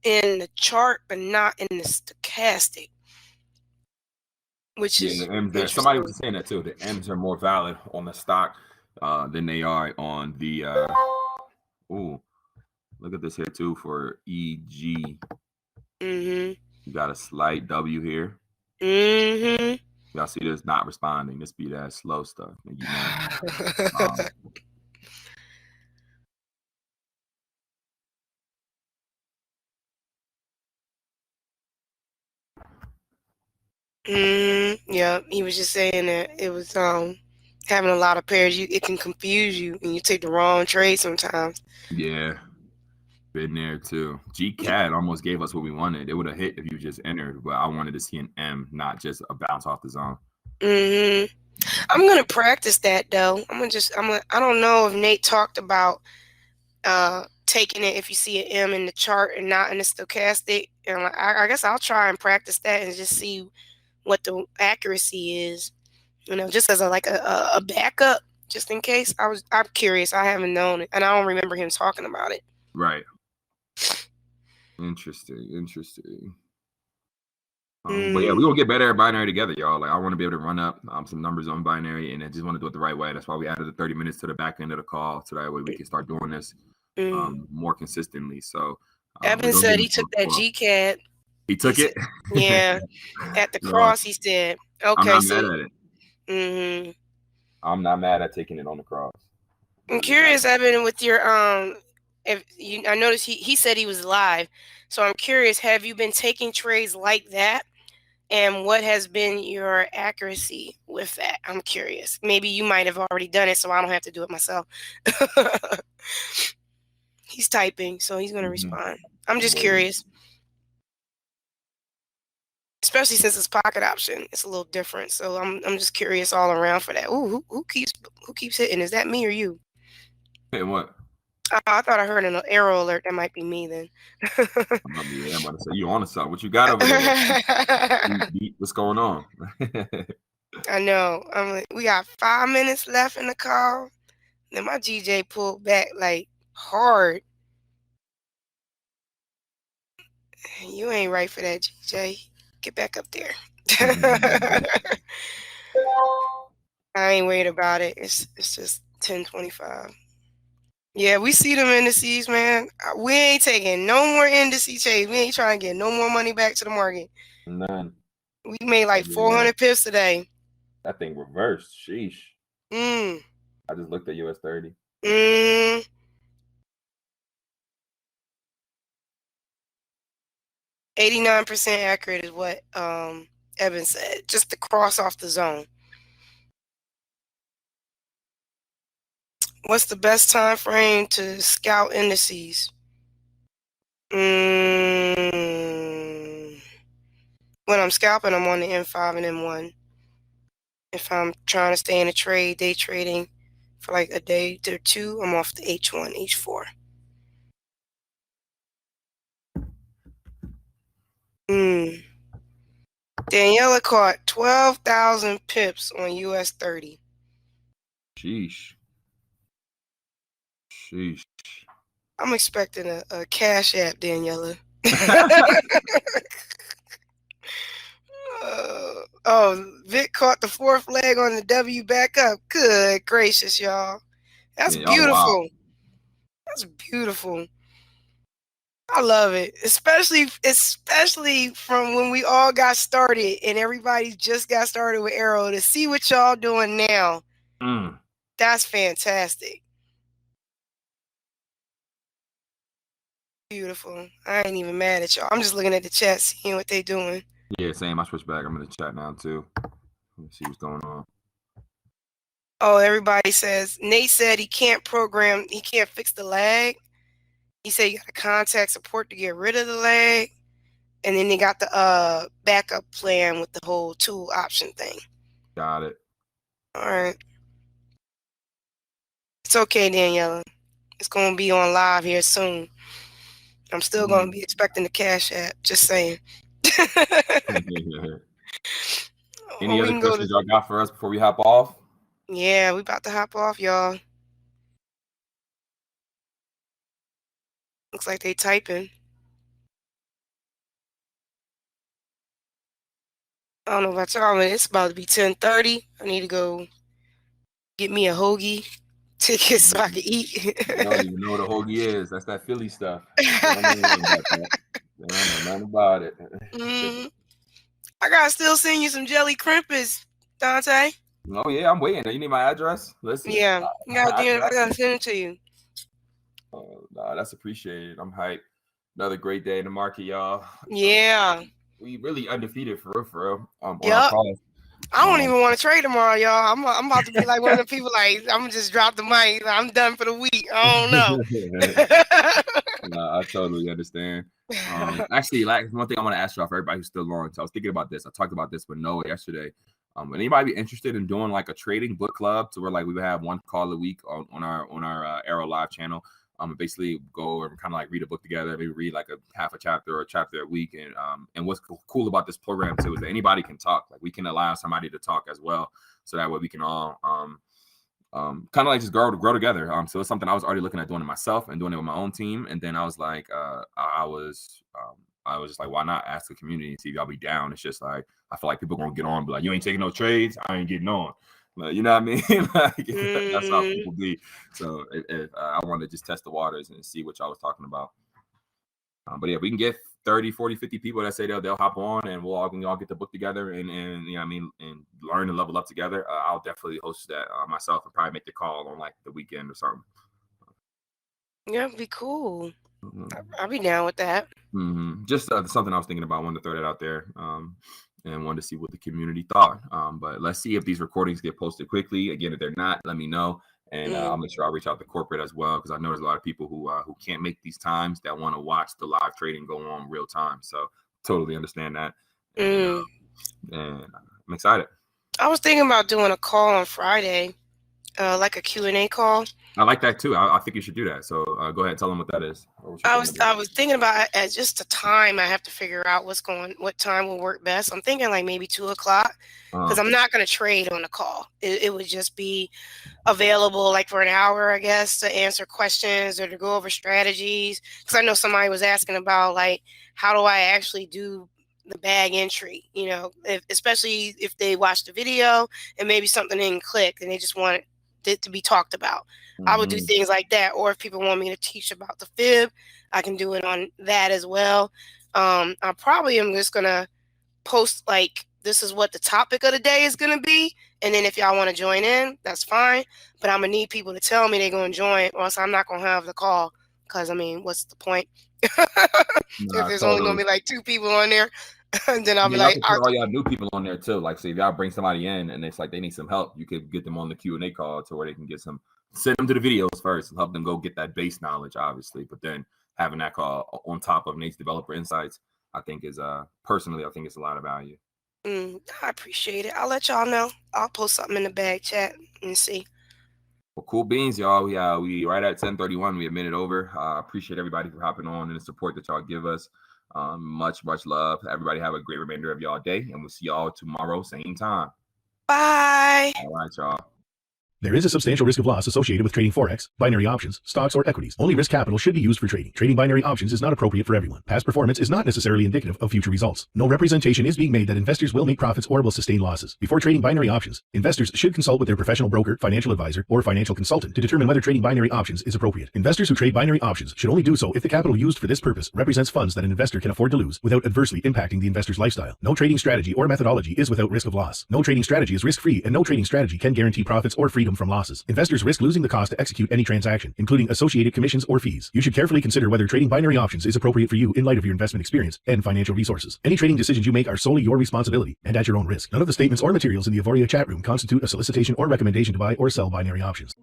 [SPEAKER 3] in the chart, but not in the stochastic, which is
[SPEAKER 2] the M's there. Somebody was saying that too. The M's are more valid on the stock than they are on the. Look at this here too for EG. You got a slight W here. Y'all see this not responding. This be that slow stuff.
[SPEAKER 3] Yeah, he was just saying that it was having a lot of pairs. It can confuse you, and you take the wrong trade sometimes.
[SPEAKER 2] Yeah, been there too. GCAD almost gave us what we wanted. It would have hit if you just entered, but I wanted to see an M, not just a bounce off the zone.
[SPEAKER 3] I'm gonna practice that though. I don't know if Nate talked about taking it if you see an M in the chart and not in the stochastic, and I guess I'll try and practice that and just see what the accuracy is, you know, just as a backup, just in case. I'm curious. I haven't known it, and I don't remember him talking about it.
[SPEAKER 2] Right. Interesting. But yeah, we're gonna get better at binary together, y'all. Like, I want to be able to run up some numbers on binary, and I just want to do it the right way. That's why we added the 30 minutes to the back end of the call, so that way we can start doing this more consistently. So
[SPEAKER 3] Evan said he took that GCAD.
[SPEAKER 2] He took it?
[SPEAKER 3] Yeah. At the cross, he said. Okay,
[SPEAKER 2] I'm not mad at it. I'm not mad at taking it on the cross.
[SPEAKER 3] I'm curious, Evan, with your I noticed he said he was live, so I'm curious, have you been taking trades like that, and what has been your accuracy with that? I'm curious. Maybe you might have already done it, so I don't have to do it myself. He's typing, so he's going to respond. I'm just curious, especially since it's pocket option. It's a little different, so I'm just curious all around for that. Ooh, who keeps hitting? Is that me or you?
[SPEAKER 2] Hey, what?
[SPEAKER 3] I thought I heard an Airo alert. That might be me then.
[SPEAKER 2] I'm about to say, you on to something. What you got over there? What's going on?
[SPEAKER 3] I know. We got 5 minutes left in the call. Then my GJ pulled back like hard. You ain't right for that, GJ. Get back up there. I ain't worried about it. It's just 10:25. Yeah, we see them indices, man. We ain't taking no more indices trades. We ain't trying to get no more money back to the market.
[SPEAKER 2] None.
[SPEAKER 3] We made like 400 pips today.
[SPEAKER 2] That thing reversed. Sheesh. I just looked at US30.
[SPEAKER 3] 89% accurate is what Evan said. Just to cross off the zone. What's the best time frame to scout indices? When I'm scalping, I'm on the M5 and M1. If I'm trying to stay in a trade, day trading for like a day or two, I'm off the H1, H4. Daniela caught 12,000 pips on US30.
[SPEAKER 2] Sheesh. Sheesh.
[SPEAKER 3] I'm expecting a Cash App, Daniela. Vic caught the fourth leg on the W back up. Good gracious, y'all. That's
[SPEAKER 2] Yeah, oh, wow.
[SPEAKER 3] beautiful. That's beautiful. I love it. Especially from when we all got started and everybody just got started with Airo, to see what y'all doing now. That's fantastic. Beautiful. I ain't even mad at y'all. I'm just looking at the chat, seeing what they doing.
[SPEAKER 2] Yeah, same. I switched back. I'm in the chat now too. Let me see what's going on.
[SPEAKER 3] Oh, everybody says Nate said he can't fix the lag. He said you got to contact support to get rid of the lag. And then they got the backup plan with the whole tool option thing.
[SPEAKER 2] Got it.
[SPEAKER 3] All right. It's okay, Daniela. It's going to be on live here soon. I'm still going to be expecting the Cash App. Just saying.
[SPEAKER 2] Any other questions y'all got for us before we hop off?
[SPEAKER 3] Yeah, we about to hop off, y'all. Looks like they typing. I don't know about y'all, but it's about to be 10:30. I need to go get me a hoagie ticket so I can eat.
[SPEAKER 2] I don't even know what a hoagie is. That's that Philly stuff. I don't know nothing about it.
[SPEAKER 3] I gotta still send you some jelly crimpets, Dante.
[SPEAKER 2] Oh yeah, I'm waiting. You need my address? Listen.
[SPEAKER 3] Yeah, I gotta send it to you.
[SPEAKER 2] Nah, that's appreciated. I'm hyped. Another great day in the market, y'all.
[SPEAKER 3] Yeah.
[SPEAKER 2] We really undefeated for real.
[SPEAKER 3] Yep. I don't even want to trade tomorrow, y'all. I'm about to be like one of the people like, I'm gonna just drop the mic. I'm done for the week. I
[SPEAKER 2] don't know. I totally understand. Actually, like one thing I want to ask y'all for everybody who's still on. So I was thinking about this. I talked about this with Noah yesterday. Would anybody be interested in doing like a trading book club to where like we would have one call a week on our Airo Live channel? Basically go over and kind of like read a book together, maybe read like a half a chapter or a chapter a week. And what's cool about this program too is that anybody can talk. Like we can allow somebody to talk as well, so that way we can all kind of like just grow together. So it's something I was already looking at doing it myself and doing it with my own team. And then I was like, I was just like, why not ask the community and see if y'all be down? It's just like I feel like people are gonna get on, but like, you ain't taking no trades, I ain't getting on. You know what I mean? Like, that's how people be. So if I want to just test the waters and see what y'all was talking about. But yeah, we can get 30, 40, 50 people that say they'll hop on and we all get the book together and you know what I mean, and learn and level up together. I'll definitely host that myself and probably make the call on like the weekend or something.
[SPEAKER 3] Yeah, it'd be cool. I'll be down with that.
[SPEAKER 2] Just something I was thinking about. I wanted to throw that out there. And wanted to see what the community thought. But let's see if these recordings get posted quickly. Again, if they're not, let me know. And I'll make sure I reach out to corporate as well, because I know there's a lot of people who can't make these times that want to watch the live trading go on real time. So totally understand that. And I'm excited. I
[SPEAKER 3] was thinking about doing a call on Friday, like a Q&A call.
[SPEAKER 2] I like that too. I think you should do that. So go ahead, tell them what that is.
[SPEAKER 3] I was thinking about it, just the time. I have to figure out what time will work best. I'm thinking like maybe 2:00, because I'm not going to trade on the call. It would just be available like for an hour, I guess, to answer questions or to go over strategies. Because I know somebody was asking about like, how do I actually do the bag entry? You know, especially if they watch the video and maybe something didn't click and they just want it to be talked about. I would do things like that. Or if people want me to teach about the fib, I can do it on that as well. I probably am just going to post like, this is what the topic of the day is going to be. And then if y'all want to join in, that's fine. But I'm going to need people to tell me they're going to join, or else I'm not going to have the call. Because, I mean, what's the point? If there's only going to be like 2 people on there, then I'll be like,
[SPEAKER 2] all y'all new people on there too. Like, say if y'all bring somebody in and it's like they need some help, you could get them on the Q&A call to where they can get send them to the videos first and help them go get that base knowledge, obviously. But then having that call on top of Nate's developer insights, I think is personally, I think it's a lot of value.
[SPEAKER 3] I appreciate it. I'll let y'all know. I'll post something in the bag chat and see.
[SPEAKER 2] Well, cool beans, y'all. We right at 10:31. We a minute over. Appreciate everybody for hopping on and the support that y'all give us. Much love. Everybody have a great remainder of y'all day, and we'll see y'all tomorrow, same time.
[SPEAKER 3] Bye.
[SPEAKER 2] All right, y'all.
[SPEAKER 1] There is a substantial risk of loss associated with trading Forex, binary options, stocks, or equities. Only risk capital should be used for trading. Trading binary options is not appropriate for everyone. Past performance is not necessarily indicative of future results. No representation is being made that investors will make profits or will sustain losses. Before trading binary options, investors should consult with their professional broker, financial advisor, or financial consultant to determine whether trading binary options is appropriate. Investors who trade binary options should only do so if the capital used for this purpose represents funds that an investor can afford to lose without adversely impacting the investor's lifestyle. No trading strategy or methodology is without risk of loss. No trading strategy is risk-free, and no trading strategy can guarantee profits or freedom from losses. Investors risk losing the cost to execute any transaction, including associated commissions or fees. You should carefully consider whether trading binary options is appropriate for you in light of your investment experience and financial resources. Any trading decisions you make are solely your responsibility and at your own risk. None of the statements or materials in the Avoria chat room constitute a solicitation or recommendation to buy or sell binary options.